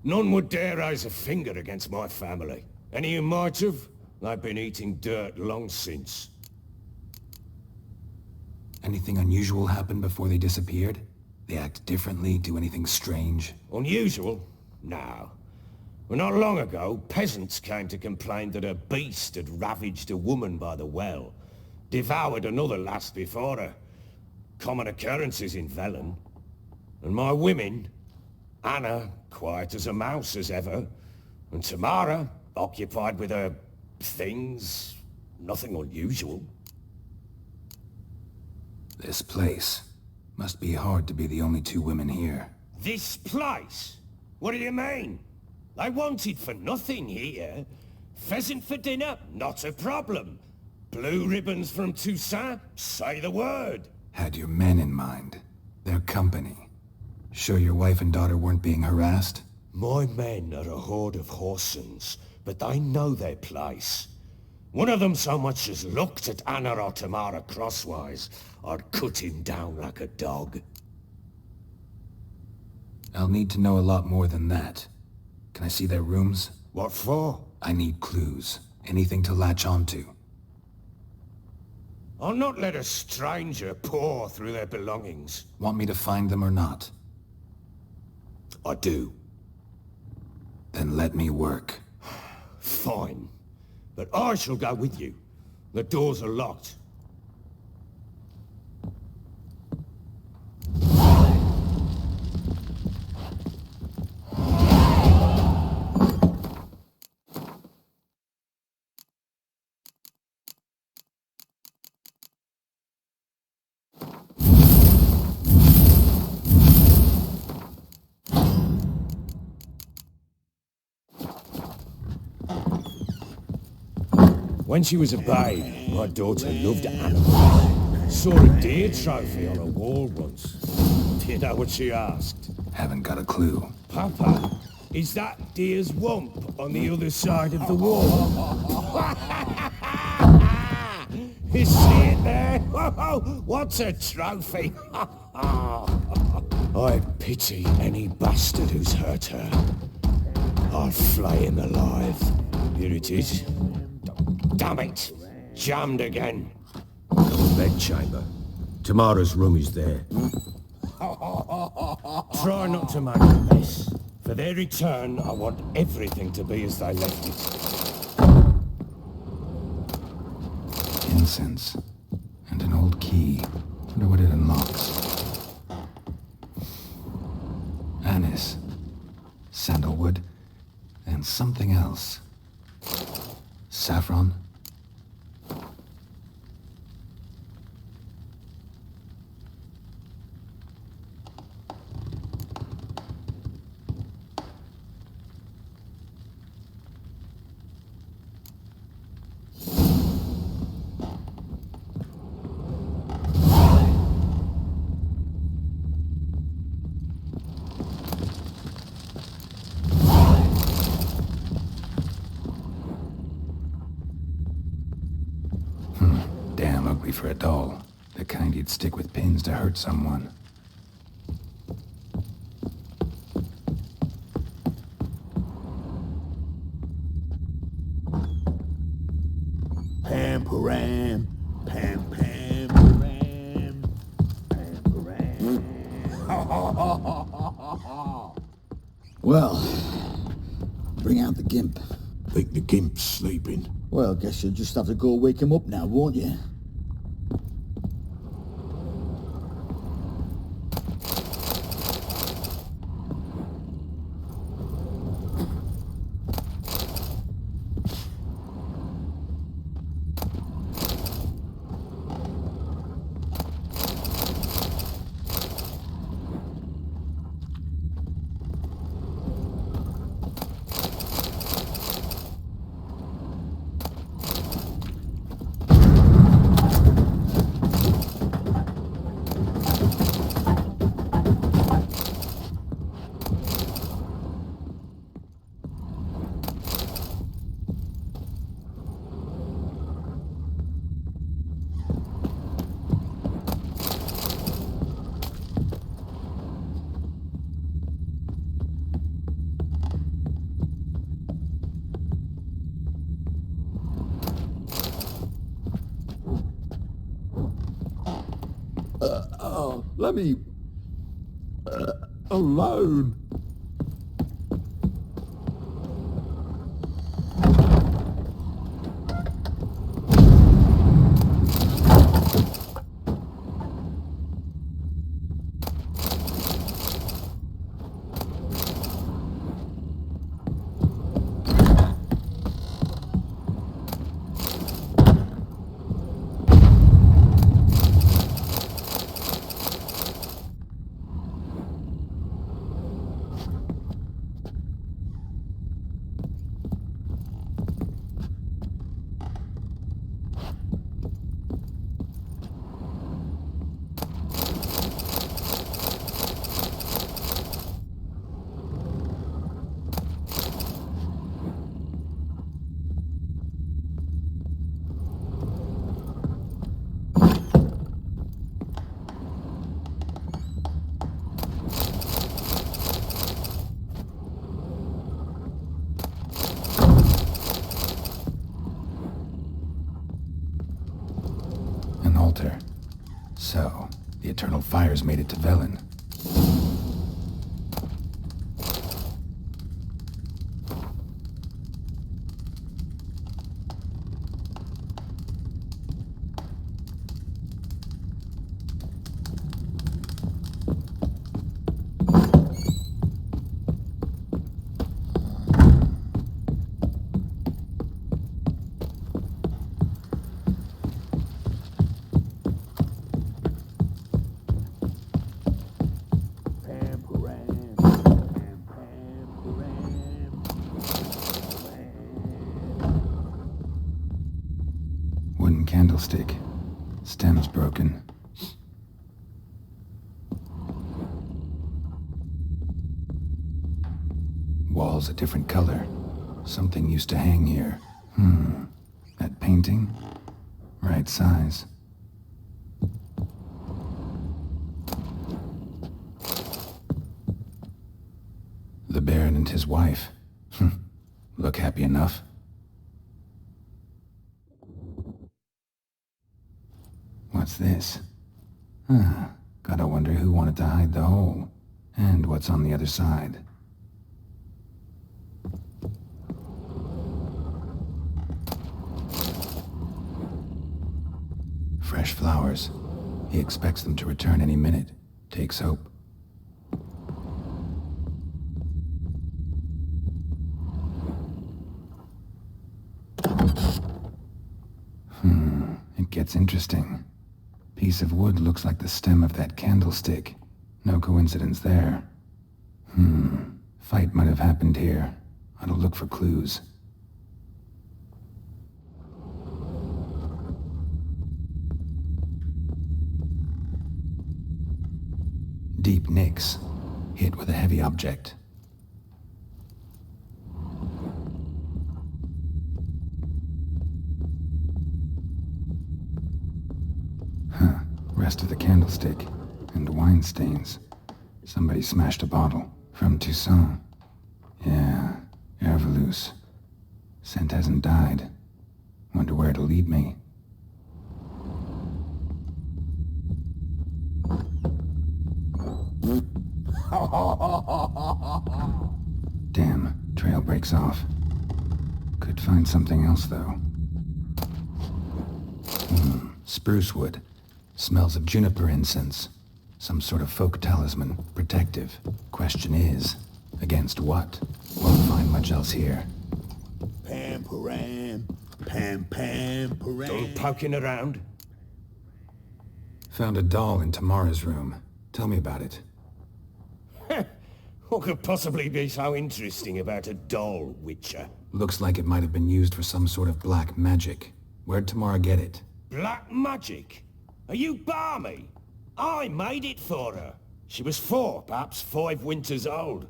None would dare raise a finger against my family. Any who might have, they've been eating dirt long since. Anything unusual happened before they disappeared? They act differently, do anything strange? Unusual? No. Well, not long ago, peasants came to complain that a beast had ravaged a woman by the well. Devoured another lass before her. Common occurrences in Velen. And my women, Anna, quiet as a mouse as ever, and Tamara, occupied with her things, nothing unusual. This place. Must be hard to be the only two women here. This place? What do you mean? They wanted for nothing here. Pheasant for dinner? Not a problem. Blue ribbons from Toussaint? Say the word. Had your men in mind. Their company. Sure your wife and daughter weren't being harassed? My men are a horde of whoresons, but they know their place. One of them so much as looked at Anna or Tamara crosswise, I'd cut him down like a dog. I'll need to know a lot more than that. Can I see their rooms? What for? I need clues. Anything to latch onto. I'll not let a stranger pore through their belongings. Want me to find them or not? I do. Then let me work. Fine. But I shall go with you. The doors are locked. When she was a babe, my daughter loved animals. Saw a deer trophy on a wall once. Do you know what she asked? Haven't got a clue. Papa, is that deer's wump on the other side of the wall? You see it there? Whoa, what's a trophy? I pity any bastard who's hurt her. I'll flay him alive. Here it is. Damn it! Jammed again. Bedchamber. Tamara's room is there. Try not to make a mess. For their return, I want everything to be as they left it. Incense. And an old key. Wonder what it unlocks. Anise. Sandalwood. And something else. Saffron? likely for a doll. The kind you'd stick with pins to hurt someone. Pam param, pam pam param, pam param. Well, bring out the gimp. Think the gimp's sleeping? Well, guess you'll just have to go wake him up now, won't you? Let me... alone. So, the Eternal Fires made it to Velen. Wooden candlestick. Stem's broken. Walls a different color. Something used to hang here. That painting? Right size. The Baron and his wife. Look happy enough. What's this? Gotta wonder who wanted to hide the hole. And what's on the other side. Fresh flowers. He expects them to return any minute. Takes hope. It gets interesting. Piece of wood looks like the stem of that candlestick. No coincidence there. Fight might have happened here. Ought to look for clues. Deep nicks. Hit with a heavy object. rest of the candlestick, and wine stains. Somebody smashed a bottle. From Toussaint. Yeah, Herveloos. Scent hasn't died. Wonder where it'll lead me. Damn, trail breaks off. Could find something else, though. Spruce wood. Smells of juniper incense. Some sort of folk talisman. Protective. Question is, against what? Won't find much else here. Pam-param, pam-pam-param. Done poking around? Found a doll in Tamara's room. Tell me about it. What could possibly be so interesting about a doll, Witcher? Looks like it might have been used for some sort of black magic. Where'd Tamara get it? Black magic? Are you balmy? I made it for her. She was 4, perhaps 5 winters old.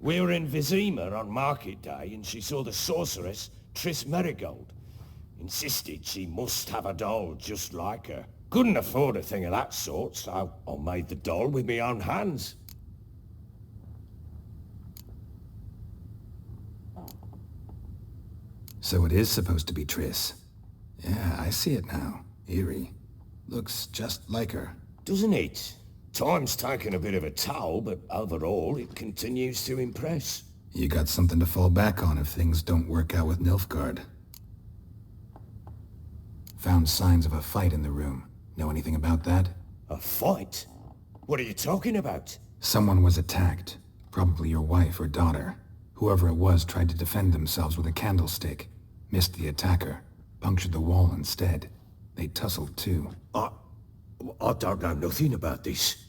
We were in Vizima on market day, and she saw the sorceress, Triss Merigold. Insisted she must have a doll just like her. Couldn't afford a thing of that sort, so I made the doll with my own hands. So it is supposed to be Triss. Yeah, I see it now. Eerie. Looks just like her. Doesn't it? Time's taken a bit of a toll, but overall it continues to impress. You got something to fall back on if things don't work out with Nilfgaard. Found signs of a fight in the room. Know anything about that? A fight? What are you talking about? Someone was attacked. Probably your wife or daughter. Whoever it was tried to defend themselves with a candlestick. Missed the attacker. Punctured the wall instead. They tussled too. I don't know nothing about this.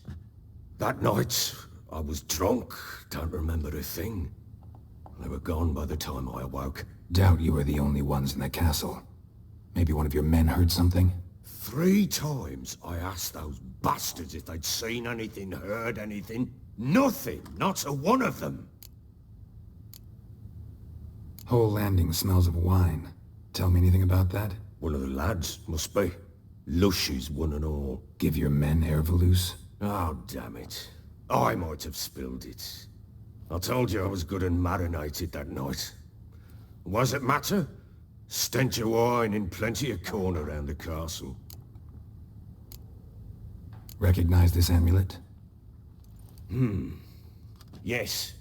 That night, I was drunk. Don't remember a thing. They were gone by the time I awoke. Doubt you were the only ones in the castle. Maybe one of your men heard something? 3 times I asked those bastards if they'd seen anything, heard anything. Nothing. Not a one of them. Whole landing smells of wine. Tell me anything about that? One of the lads, must be. Lushes, one and all. Give your men Herveloos? Oh, damn it. I might have spilled it. I told you I was good and marinated that night. Was it matter? Stench of wine in plenty of corn around the castle. Recognize this amulet? Yes.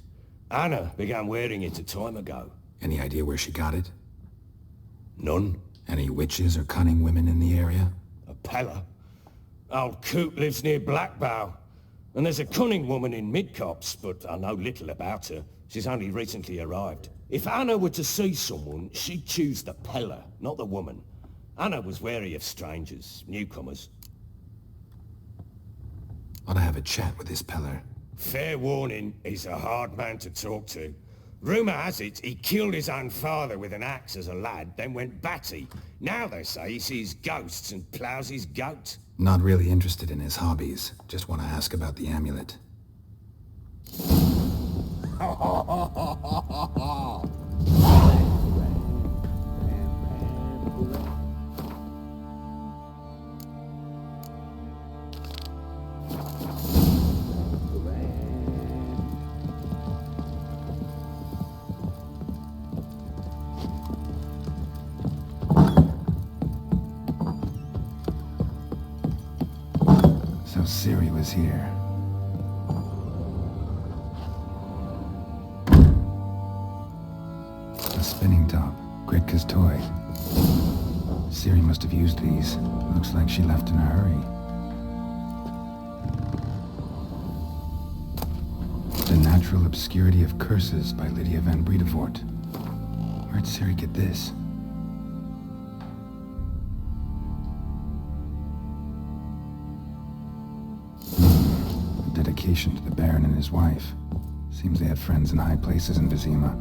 Anna began wearing it a time ago. Any idea where she got it? None. Any witches or cunning women in the area? A Pella. Old Coot lives near Blackbow. And there's a cunning woman in Midcopse, but I know little about her. She's only recently arrived. If Anna were to see someone, she'd choose the Pella, not the woman. Anna was wary of strangers, newcomers. Ought to have a chat with this Peller. Fair warning, he's a hard man to talk to. Rumour has it he killed his own father with an axe as a lad, then went batty. Now they say he sees ghosts and ploughs his goat. Not really interested in his hobbies. Just want to ask about the amulet. So Ciri was here. A spinning top. Gritka's toy. Ciri must have used these. Looks like she left in a hurry. The Natural Obscurity of Curses by Lydia van Bredevoort. Where'd Ciri get this? Dedication to the Baron and his wife. Seems they had friends in high places in Vizima.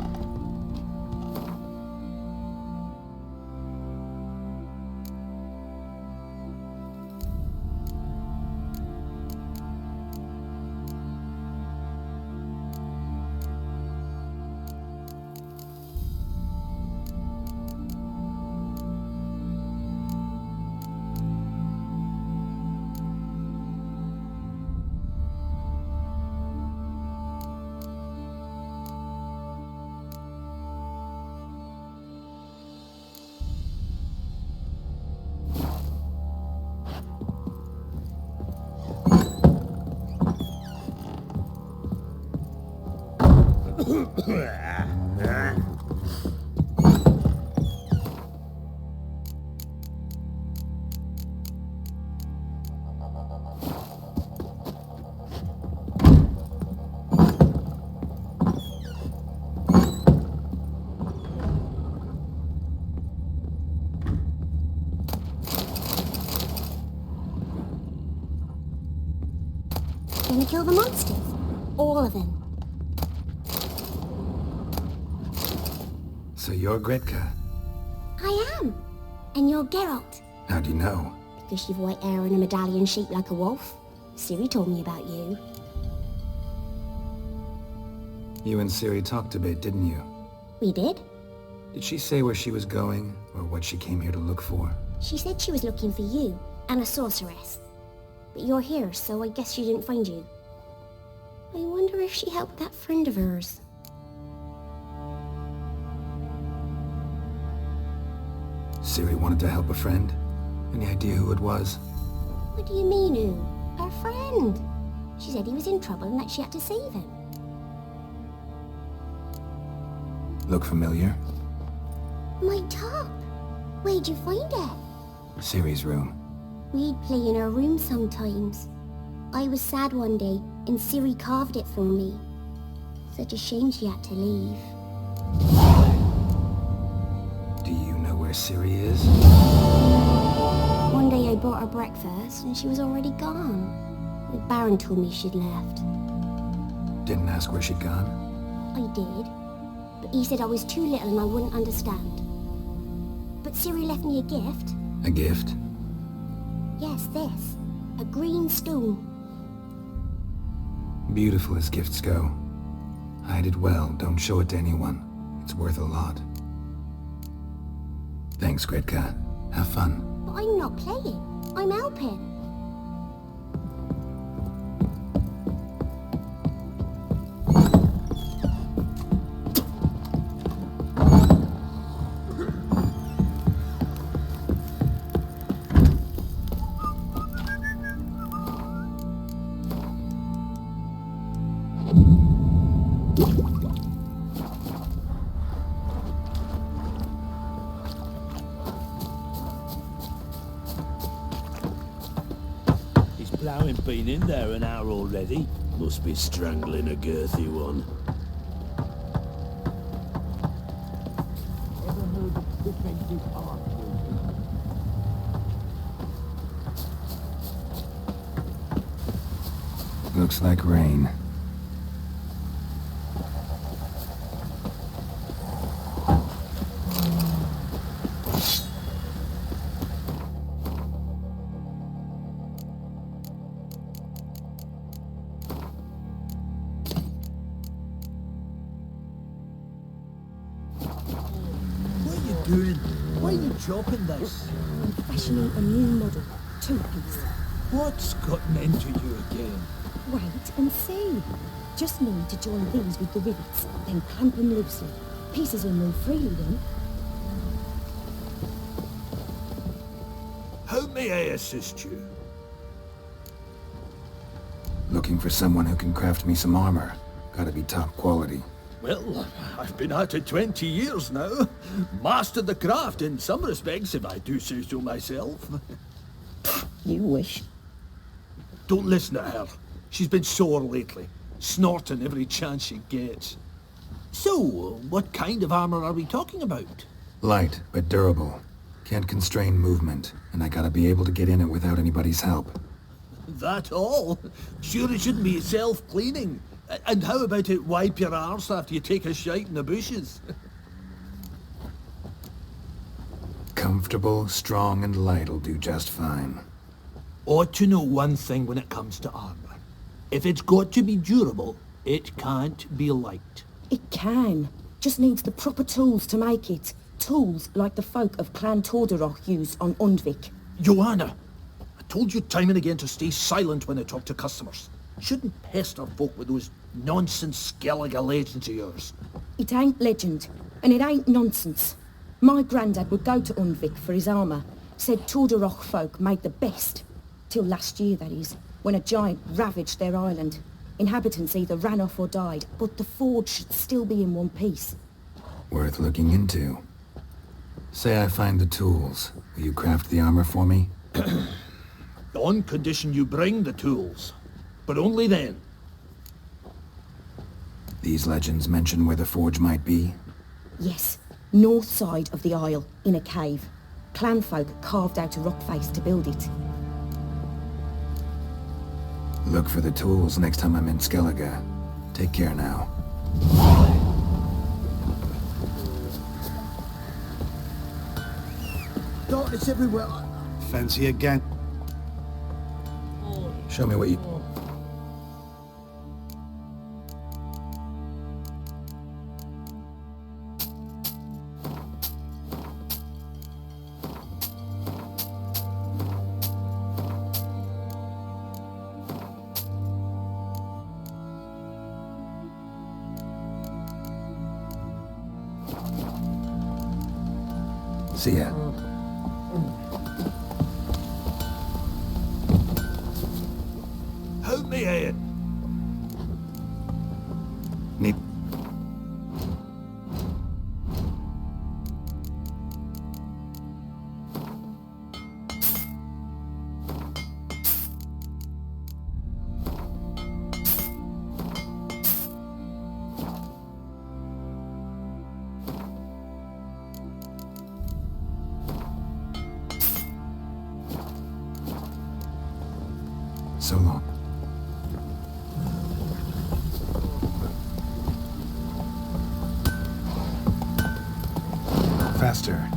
Gonna kill the monsters? All of them. So you're Gretka? I am. And you're Geralt. How do you know? Because you've white hair and a medallion shaped like a wolf. Ciri told me about you. You and Ciri talked a bit, didn't you? We did? Did she say where she was going, or what she came here to look for? She said she was looking for you, and a sorceress. But you're here, so I guess she didn't find you. I wonder if she helped that friend of hers. Ciri wanted to help a friend? Any idea who it was? What do you mean, who? Her friend. She said he was in trouble and that she had to save him. Look familiar? My top. Where'd you find it? Ciri's room. We'd play in her room sometimes. I was sad one day, and Ciri carved it for me. Such a shame she had to leave. Do you know where Ciri is? One day I bought her breakfast, and she was already gone. The Baron told me she'd left. Didn't ask where she'd gone? I did, but he said I was too little and I wouldn't understand. But Ciri left me a gift. A gift? Yes, this. A green stone. Beautiful as gifts go. Hide it well, don't show it to anyone. It's worth a lot. Thanks, Gretka. Have fun. But I'm not playing. I'm helping. Been in there an hour already. Must be strangling a girthy one. Ever heard of defensive arc? Looks like rain. Why are you chopping this? I'm fashioning a new model. Two-piece. What's gotten into you again? Wait and see. Just need to join these with the rivets, then clamp them loosely. Pieces will move freely then. How may I assist you? Looking for someone who can craft me some armor. Gotta be top quality. Well, I've been at it 20 years now. Mastered the craft in some respects, if I do say so myself. You wish. Don't listen to her. She's been sore lately, snorting every chance she gets. So, what kind of armor are we talking about? Light, but durable. Can't constrain movement, and I gotta be able to get in it without anybody's help. That all? Sure it shouldn't be self-cleaning. And how about it wipe your arse after you take a shite in the bushes? Comfortable, strong, and light'll do just fine. Ought to know one thing when it comes to armor. If it's got to be durable, it can't be light. It can. Just needs the proper tools to make it. Tools like the folk of Clan Tordarroch use on Undvik. Joanna, I told you time and again to stay silent when I talk to customers. Shouldn't pester folk with those nonsense Skellige legends of yours. It ain't legend, and it ain't nonsense. My granddad would go to Undvik for his armour. Said Tordarroch folk made the best. Till last year, that is, when a giant ravaged their island. Inhabitants either ran off or died, but the forge should still be in one piece. Worth looking into. Say I find the tools. Will you craft the armor for me? On condition you bring the tools. But only then. These legends mention where the forge might be? Yes, north side of the Isle, in a cave. Clanfolk carved out a rock face to build it. Look for the tools next time I'm in Skellige. Take care now. Darkness everywhere. Fancy again. Show me what you... See ya. Help me, Ian. Need... So long. Faster.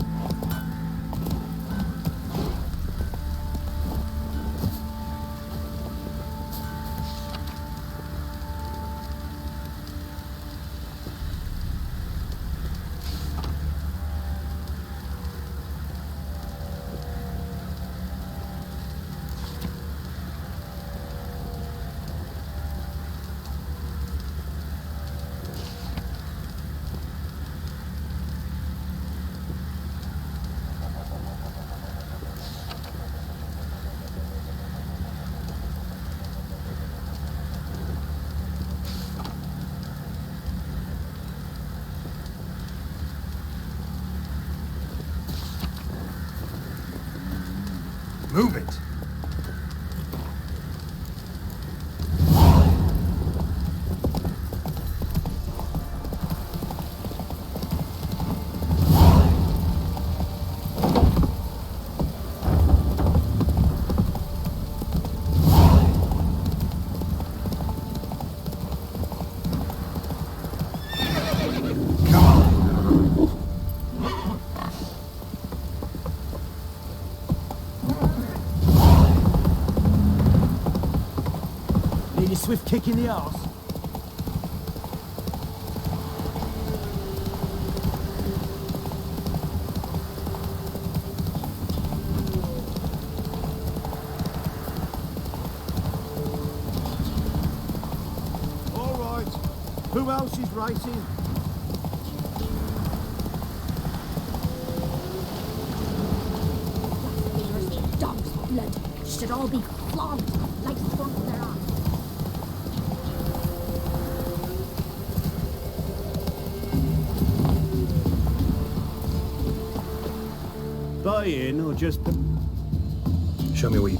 Move it. Need a swift kick in the arse. All right. Who else is racing? Dog's blood should all be flogged like swamp their arms. Buy in or just... Show me what you...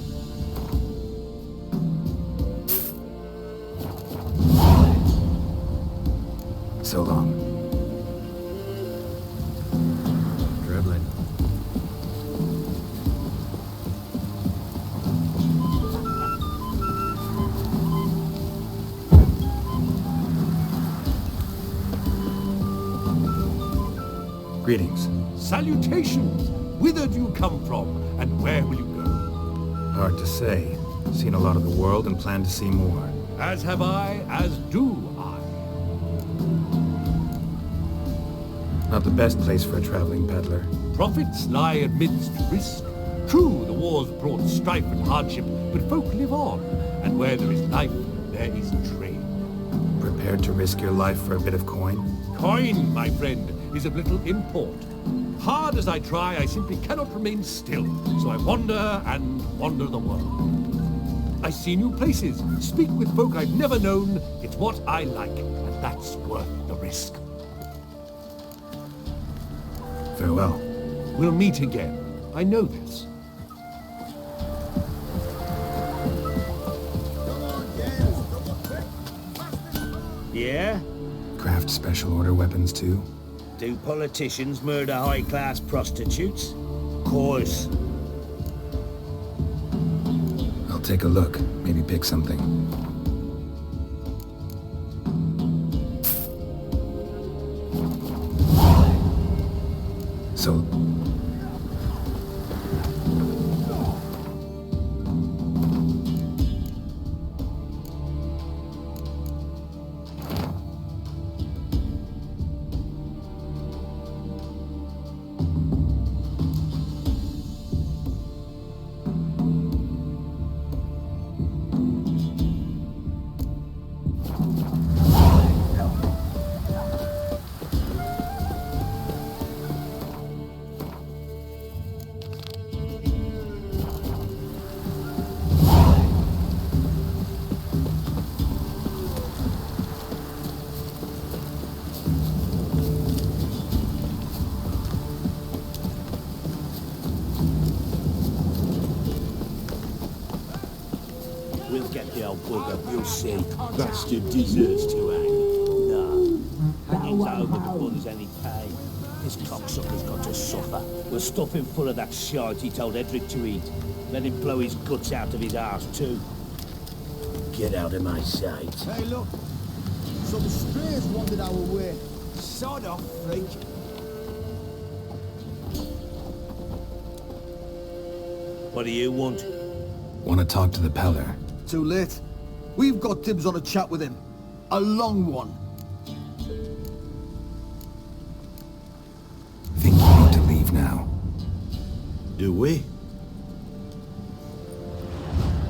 So long. Dribbling. Greetings. Salutations! Whither do you come from, and where will you go? Hard to say. Seen a lot of the world and plan to see more. As have I, as do I. Not the best place for a traveling peddler. Profits lie amidst risk. True, the wars brought strife and hardship, but folk live on, and where there is life, there is trade. Prepared to risk your life for a bit of coin? Coin, my friend, is of little import. Hard as I try, I simply cannot remain still, so I wander and wander the world. I see new places, speak with folk I've never known. It's what I like, and that's worth the risk. Farewell. We'll meet again. I know this. Yeah? Craft special order weapons too? Do politicians murder high-class prostitutes? Course. I'll take a look. Maybe pick something. So... We'll get the old bugger, you'll see. Bastard deserves to hang. No. Hanging's over before there's any pay. This cocksucker's got to suffer. We'll stuff him full of that shite he told Edric to eat. Let him blow his guts out of his arse too. Get out of my sight. Hey, look. Some strays wandered our way. Sod off, freak. What do you want? Want to talk to the Peller. Too late. We've got dibs on a chat with him. A long one. Think you need to leave now? Do we?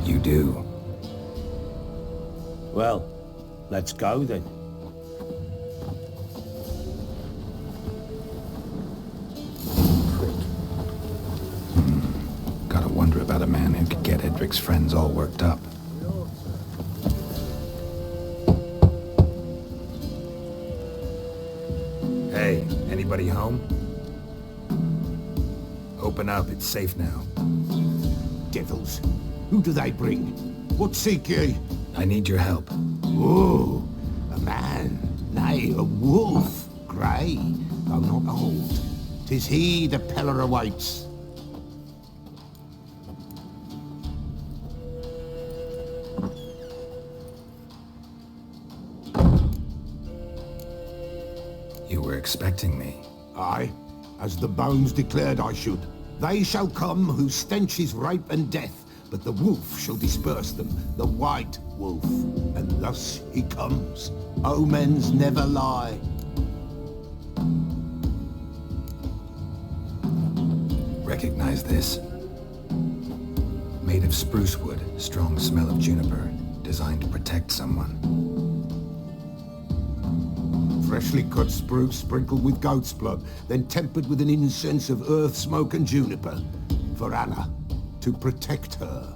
You do. Well, let's go then. Gotta wonder about a man who could get Edric's friends all worked up. Hey, anybody home? Open up, it's safe now. Devils. Who do they bring? What seek ye? I need your help. Oh, a man. Nay, a wolf. Grey, though not old. 'Tis he the Peller awaits. You were expecting me. Aye, as the bones declared I should. They shall come whose stench is rape and death, but the wolf shall disperse them, the white wolf. And thus he comes. Omens never lie. Recognize this? Made of spruce wood, strong smell of juniper, designed to protect someone. Freshly cut spruce sprinkled with goat's blood, then tempered with an incense of earth, smoke and juniper. For Anna, to protect her.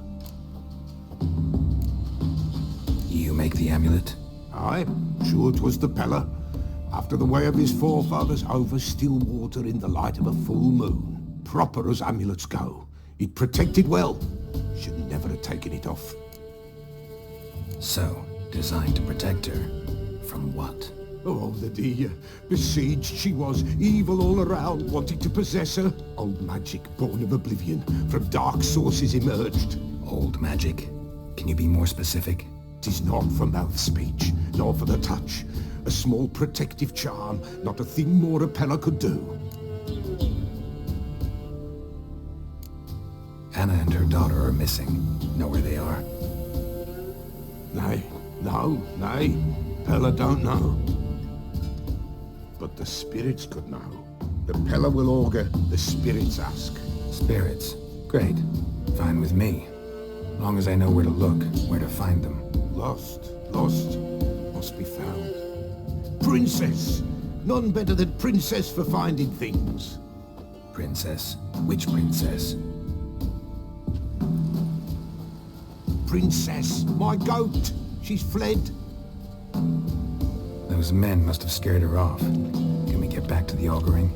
You make the amulet? Aye, sure 'twas the Peller. After the way of his forefathers, over still water in the light of a full moon. Proper as amulets go. It protected well. Should never have taken it off. So, designed to protect her. From what? Oh, the dear. Besieged she was, evil all around, wanting to possess her. Old magic, born of oblivion, from dark sources emerged. Old magic? Can you be more specific? 'Tis not for mouth speech, nor for the touch. A small protective charm, not a thing more a Peller could do. Anna and her daughter are missing. Know where they are? Nay, nay. Peller don't know. But the spirits could know. The Peller will augur, the spirits ask. Spirits? Great. Fine with me. Long as I know where to look, where to find them. Lost, must be found. Princess! None better than Princess for finding things. Princess? Which princess? princess, my goat. She's fled. Those men must have scared her off. Can we get back to the auguring?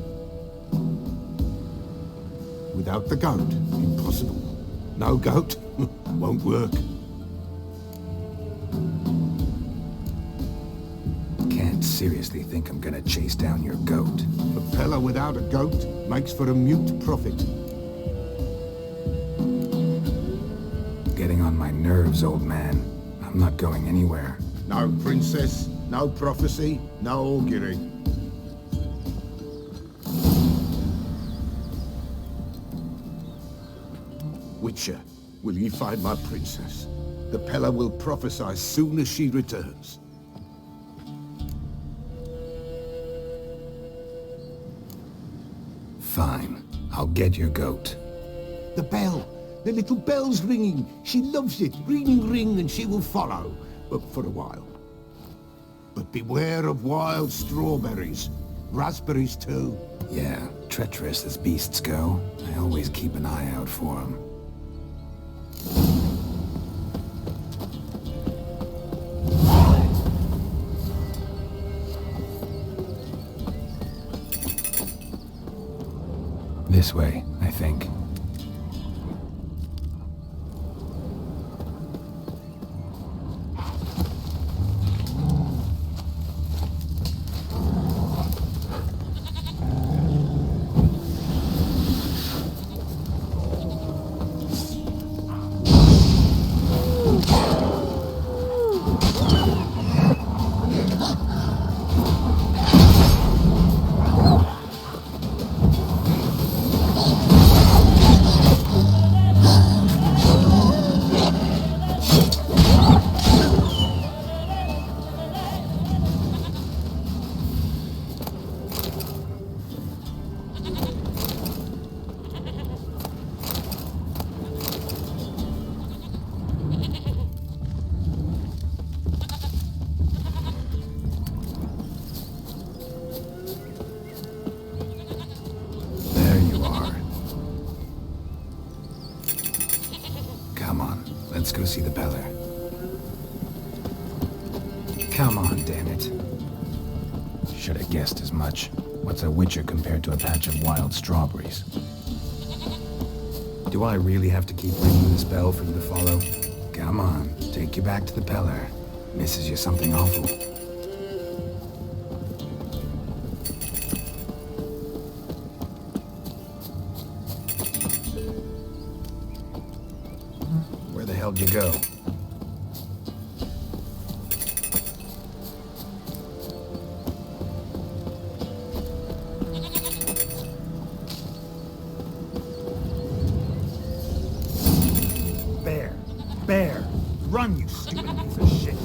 Without the goat, impossible. No goat, won't work. Can't seriously think I'm gonna chase down your goat. A Pella without a goat makes for a mute prophet. Getting on my nerves, old man. I'm not going anywhere. No princess, no prophecy, no augury. Witcher, will ye find my princess? The Pella will prophesy as soon as she returns. Fine. I'll get your goat. The bell! The little bell's ringing. She loves it. Ring, ring, and she will follow. But for a while. But beware of wild strawberries. Raspberries too. Yeah, treacherous as beasts go. I always keep an eye out for them. This way, I think. Let's go see the Beller. Come on, damn it. Should have guessed as much. What's a witcher compared to a patch of wild strawberries? Do I really have to keep ringing this bell for you to follow? Come on, take you back to the Beller. Misses you something awful. Where the hell did you go? Bear! Run, you stupid piece of shit!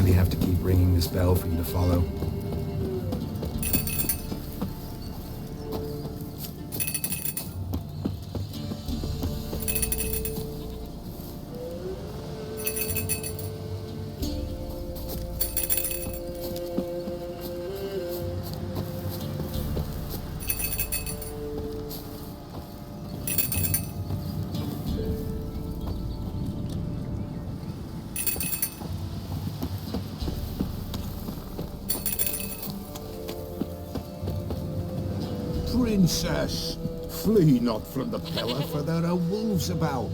Have to keep ringing this bell for you to follow? Princess, Flee not from the pillar, for there are wolves about.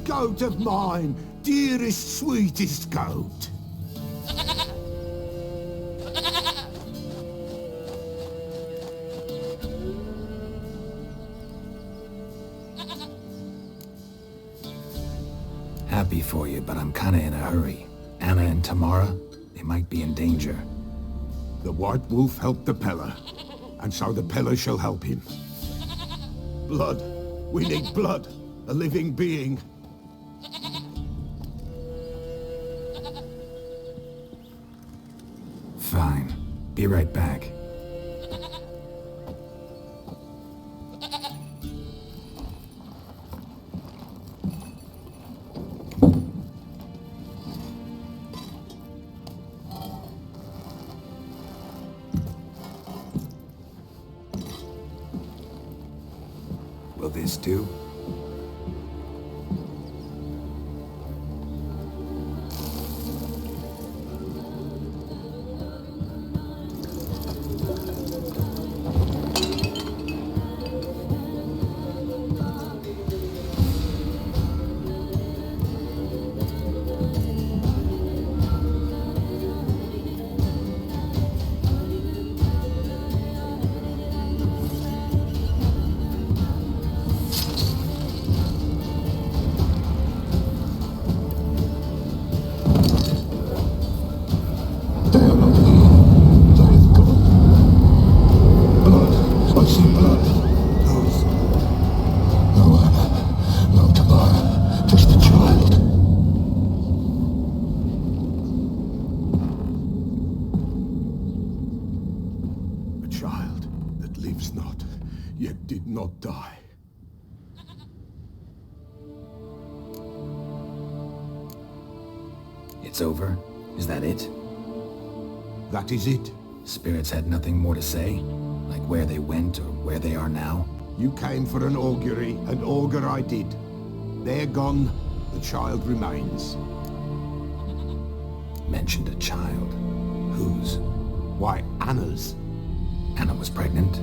Goat of mine, dearest, sweetest goat. Happy for you, but I'm kinda in a hurry. Anna and Tamara, they might be in danger. The White Wolf helped the Peller, and so the Peller shall help him. Blood. We need blood. A living being. Fine. Be right back. Will this do? Yet did not die. It's over? Is that it? That is it. Spirits had nothing more to say? Like where they went or where they are now? You came for an augury, and augur I did. They're gone, the child remains. Mentioned a child. Whose? Why, Anna's. Anna was pregnant?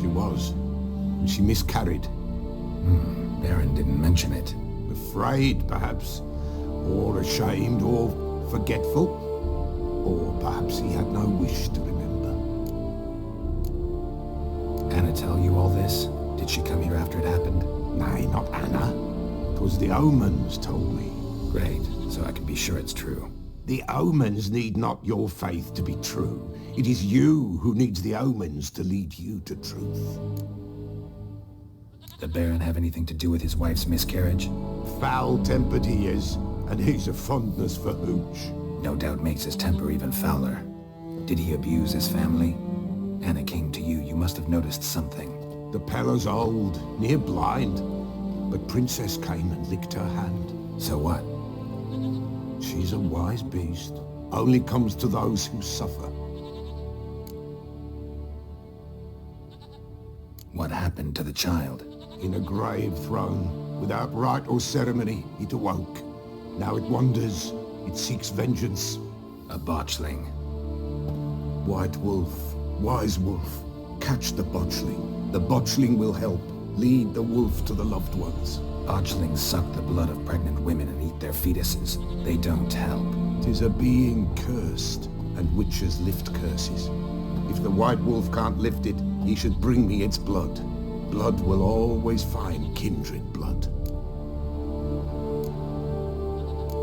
She was. And she miscarried. Baron didn't mention it. Afraid, perhaps. Or ashamed, or forgetful. Or perhaps he had no wish to remember. Anna tell you all this? Did she come here after it happened? Nay, not Anna. 'Twas the omens told me. Great, so I can be sure it's true. The omens need not your faith to be true. It is you who needs the omens to lead you to truth. The Baron have anything to do with his wife's miscarriage? Foul-tempered he is, and he's a fondness for hooch. No doubt makes his temper even fouler. Did he abuse his family? Anna came to you, you must have noticed something. The Peller's old, near blind, but Princess came and licked her hand. So what? She's a wise beast. Only comes to those who suffer. What happened to the child? In a grave thrown, without rite or ceremony, it awoke. Now it wanders, it seeks vengeance. A botchling. White Wolf, Wise Wolf, catch the botchling. The botchling will help, lead the wolf to the loved ones. Botchlings suck the blood of pregnant women and eat their fetuses. They don't help. 'Tis a being cursed, and witches lift curses. If the White Wolf can't lift it, he should bring me its blood. Blood will always find kindred blood.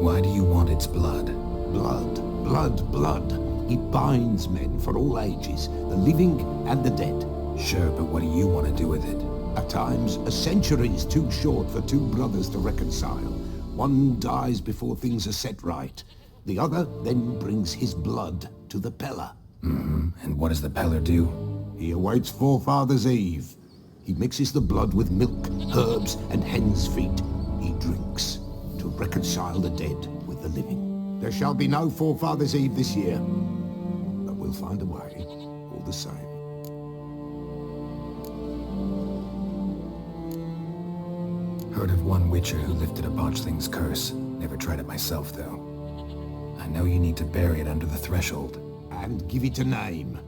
Why do you want its blood? Blood, blood, blood. It binds men for all ages, the living and the dead. Sure, but what do you want to do with it? At times, a century is too short for two brothers to reconcile. One dies before things are set right. The other then brings his blood to the Peller. And what does the Peller do? He awaits Forefather's Eve. He mixes the blood with milk, herbs, and hen's feet. He drinks to reconcile the dead with the living. There shall be no Forefather's Eve this year, but we'll find a way, all the same. Heard of one witcher who lifted a botchling's curse. Never tried it myself, though. I I know you need to bury it under the threshold. And give it a name.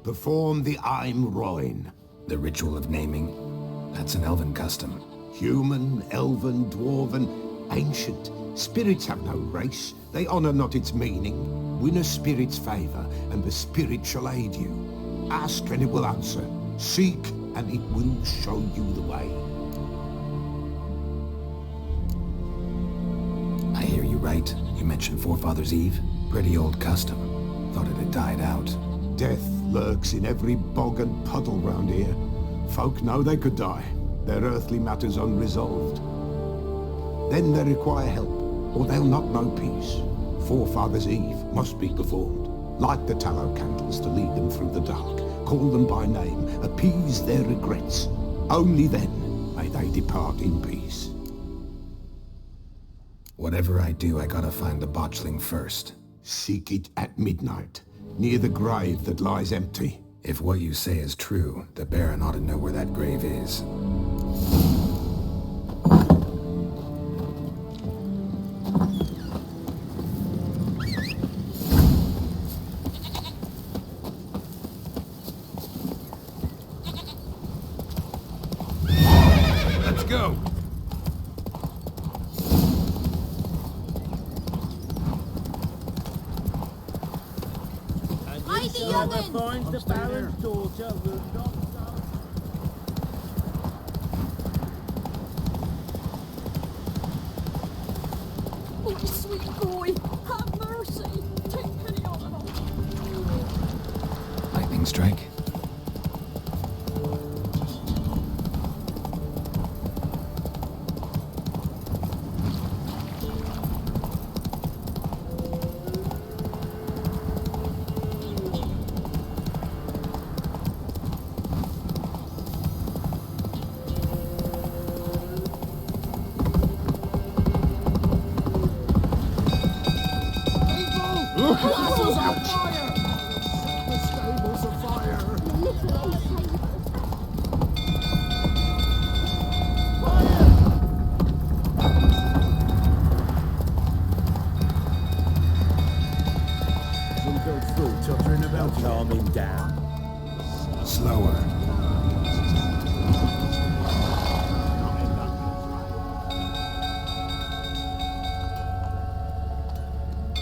Perform the Aim Roin. The ritual of naming? That's an elven custom. Human, elven, dwarven, ancient. Spirits have no race. They honor not its meaning. Win a spirit's favor, and the spirit shall aid you. Ask, and it will answer. Seek, and it will show you the way. I hear you right. You mentioned Forefather's Eve. Pretty old custom. Thought it had died out. Death lurks in every bog and puddle round here. Folk know they could die, their earthly matters unresolved. Then they require help, or they'll not know peace. Forefather's Eve must be performed. Light the tallow candles to lead them through the dark. Call them by name, appease their regrets. Only then may they depart in peace. Whatever I do, I gotta find the botchling first. Seek it at midnight, near the grave that lies empty. If what you say is true, the Baron ought to know where that grave is. Let's go! Whoever finds the Baron's daughter will not go. Oh, sweet boy, have mercy. Take pity on him. Lightning strike? Castle's on fire! The stable's afire! We'll go through, tottering about. Calm him down. Slower.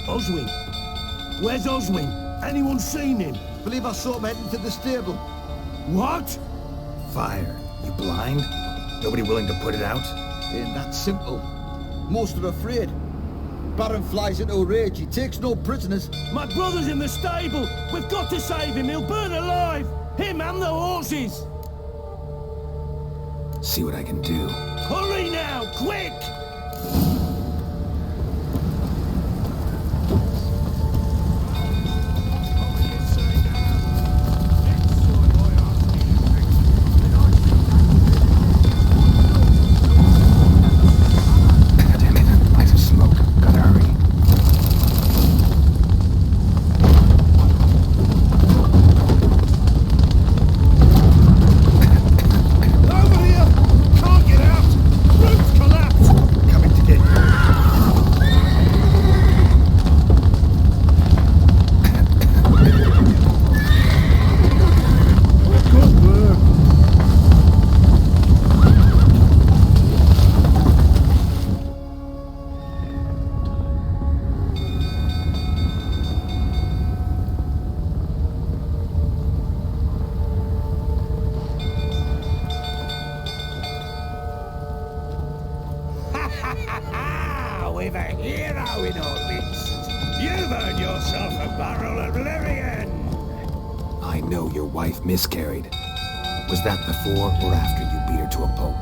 Oswin! Where's Oswin? Anyone seen him? Believe I saw him heading to the stable. What? Fire. You blind? Nobody willing to put it out? Ain't that simple. Most are afraid. Baron flies into a rage. He takes no prisoners. My brother's in the stable! We've got to save him! He'll burn alive! Him and the horses! See what I can do. Hurry now! Quick! We've a hero in our midst. You've earned yourself a barrel of Lyrian. I know your wife miscarried. Was that before or after you beat her to a pulp?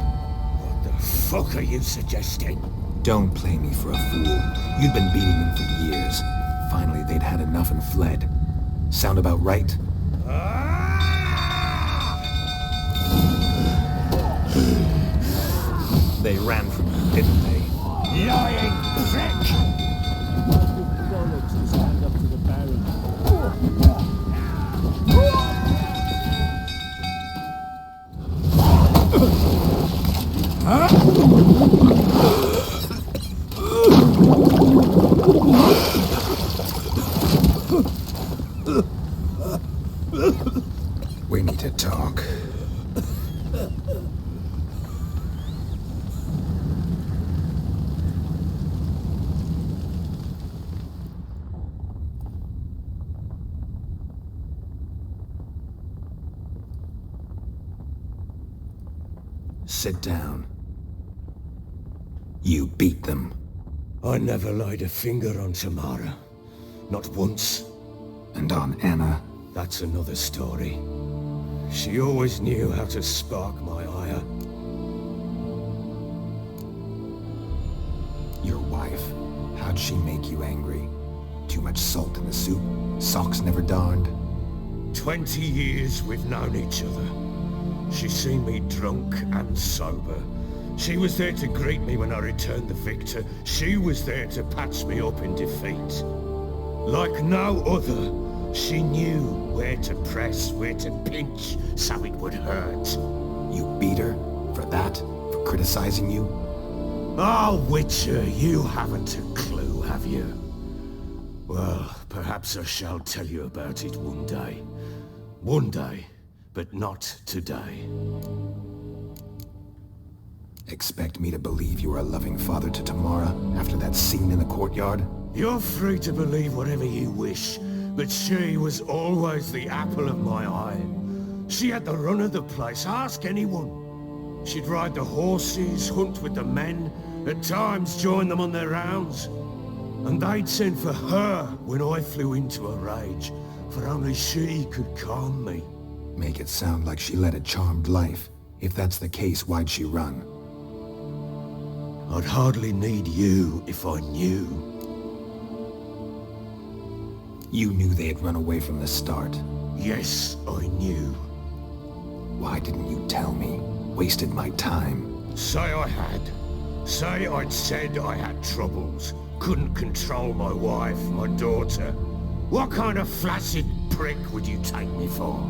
What the fuck are you suggesting? Don't play me for a fool. You'd been beating them for years. Finally, they'd had enough and fled. Sound about right? They ran from you, didn't they? Lying prick! Bollocks to stand up to the Baron. Sit down. You beat them. I never laid a finger on Tamara. Not once. And on Anna? That's another story. She always knew how to spark my ire. Your wife. How'd she make you angry? Too much salt in the soup? Socks never darned? 20 years we've known each other. She's seen me drunk and sober. She was there to greet me when I returned the victor. She was there to patch me up in defeat. Like no other, she knew where to press, where to pinch, so it would hurt. You beat her? For that? For criticizing you? Oh, Witcher, you haven't a clue, have you? Well, perhaps I shall tell you about it one day. One day, but not today. Expect me to believe you were a loving father to Tamara after that scene in the courtyard? You're free to believe whatever you wish, but she was always the apple of my eye. She had the run of the place, ask anyone. She'd ride the horses, hunt with the men, at times join them on their rounds. And they'd send for her when I flew into a rage, for only she could calm me. Make it sound like she led a charmed life. If that's the case, why'd she run? I'd hardly need you if I knew. You knew they had run away from the start? Yes, I knew. Why didn't you tell me? Wasted my time. Say I had. Say I'd said I had troubles. Couldn't control my wife, my daughter. What kind of flaccid prick would you take me for?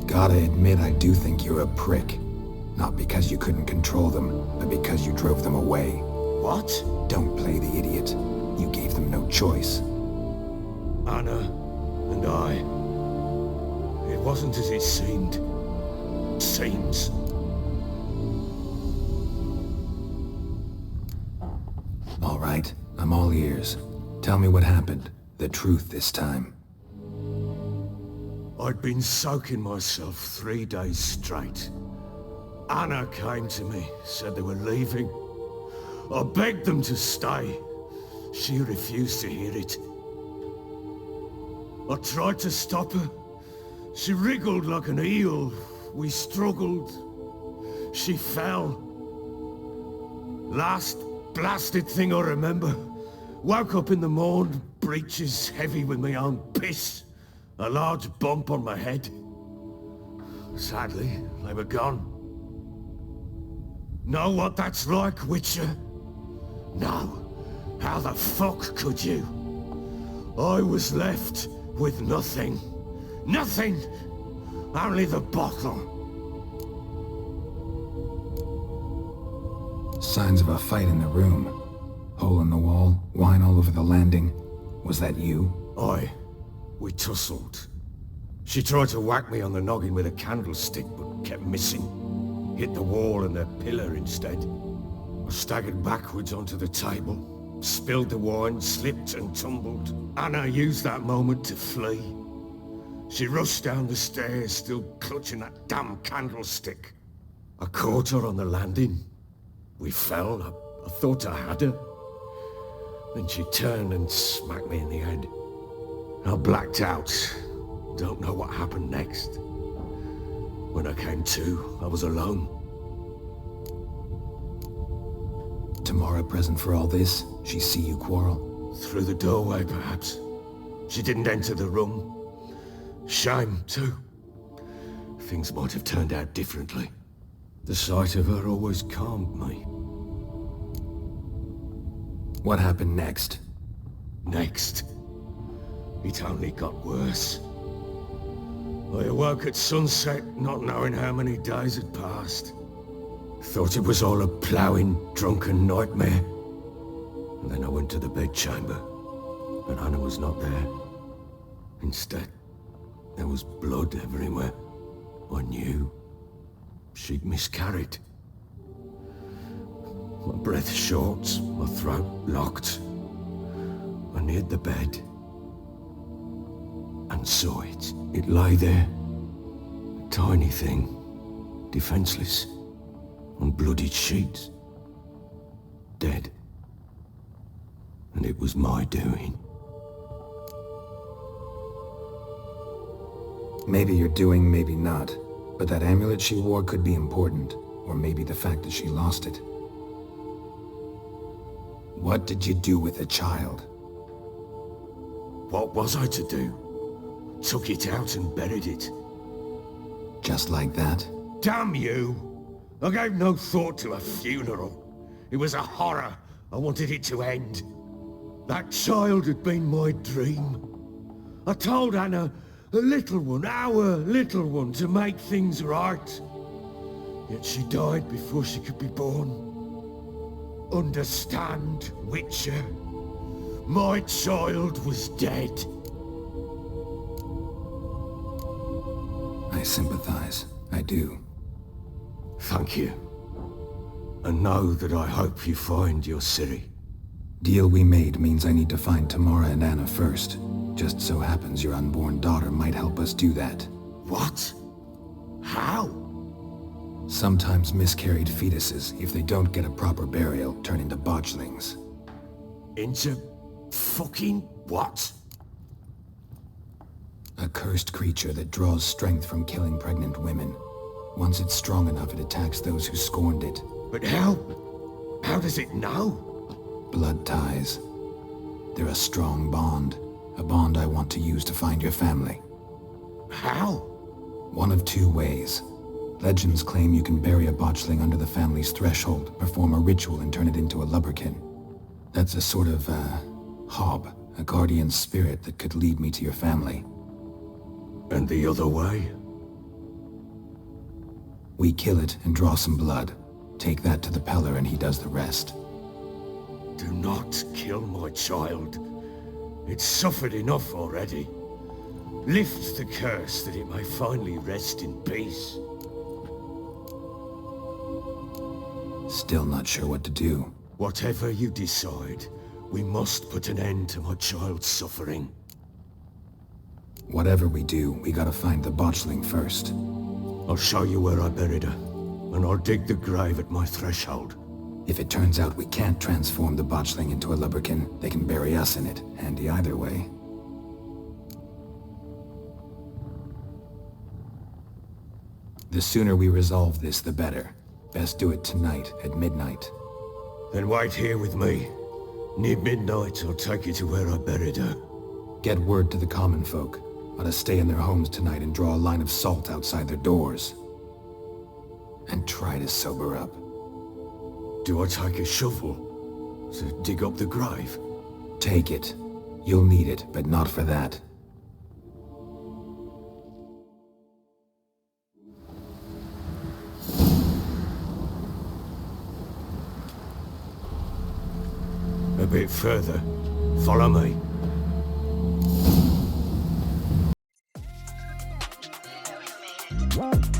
Gotta admit, I do think you're a prick. Not because you couldn't control them, but because you drove them away. What? Don't play the idiot. You gave them no choice. Anna and I. It wasn't as it seemed. Seems. All right, I'm all ears. Tell me what happened. The truth this time. I'd been soaking myself 3 days straight. Anna came to me, said they were leaving. I begged them to stay. She refused to hear it. I tried to stop her. She wriggled like an eel. We struggled. She fell. Last blasted thing I remember. Woke up in the morn, breeches heavy with my own piss. A large bump on my head. Sadly, they were gone. Know what that's like, Witcher? No. How the fuck could you? I was left with nothing. Nothing! Only the bottle. Signs of a fight in the room. Hole in the wall, wine all over the landing. Was that you? We tussled. She tried to whack me on the noggin with a candlestick, but kept missing. Hit the wall and the pillar instead. I staggered backwards onto the table, spilled the wine, slipped and tumbled. Anna used that moment to flee. She rushed down the stairs, still clutching that damn candlestick. I caught her on the landing. We fell. I thought I had her. Then she turned and smacked me in the head. I blacked out. Don't know what happened next. When I came to, I was alone. Tamara present for all this? She see you quarrel? Through the doorway, perhaps. She didn't enter the room. Shame, too. Things might have turned out differently. The sight of her always calmed me. What happened next? Next? It only got worse. I awoke at sunset, not knowing how many days had passed. Thought it was all a ploughing, drunken nightmare. And then I went to the bedchamber, and Anna was not there. Instead, there was blood everywhere. I knew she'd miscarried. My breath short, my throat locked. I neared the bed and saw it. It lay there, a tiny thing, defenseless, on bloodied sheets, dead. And it was my doing. Maybe you're doing, maybe not. But that amulet she wore could be important. Or maybe the fact that she lost it. What did you do with the child? What was I to do? Took it out and buried it. Just like that? Damn you! I gave no thought to a funeral. It was a horror. I wanted it to end. That child had been my dream. I told Anna, the little one, our little one, to make things right. Yet she died before she could be born. Understand, Witcher? My child was dead. I sympathize. I do. Thank you. And know that I hope you find your Ciri. Deal we made means I need to find Tamara and Anna first. Just so happens your unborn daughter might help us do that. What? How? Sometimes miscarried fetuses, if they don't get a proper burial, turn into botchlings. Into fucking what? A cursed creature that draws strength from killing pregnant women. Once it's strong enough, it attacks those who scorned it. But how? How does it know? Blood ties. They're a strong bond. A bond I want to use to find your family. How? One of two ways. Legends claim you can bury a botchling under the family's threshold, perform a ritual and turn it into a lubberkin. That's a sort of, hob, a guardian spirit that could lead me to your family. And the other way? We kill it and draw some blood. Take that to the Peller and he does the rest. Do not kill my child. It's suffered enough already. Lift the curse that it may finally rest in peace. Still not sure what to do. Whatever you decide, we must put an end to my child's suffering. Whatever we do, we gotta find the botchling first. I'll show you where I buried her, and I'll dig the grave at my threshold. If it turns out we can't transform the botchling into a lubberkin, they can bury us in it. Handy either way. The sooner we resolve this, the better. Best do it tonight, at midnight. Then wait here with me. Near midnight, I'll take you to where I buried her. Get word to the common folk. Ought to stay in their homes tonight and draw a line of salt outside their doors. And try to sober up. Do I take a shovel to dig up the grave? Take it. You'll need it, but not for that. A bit further. Follow me. What?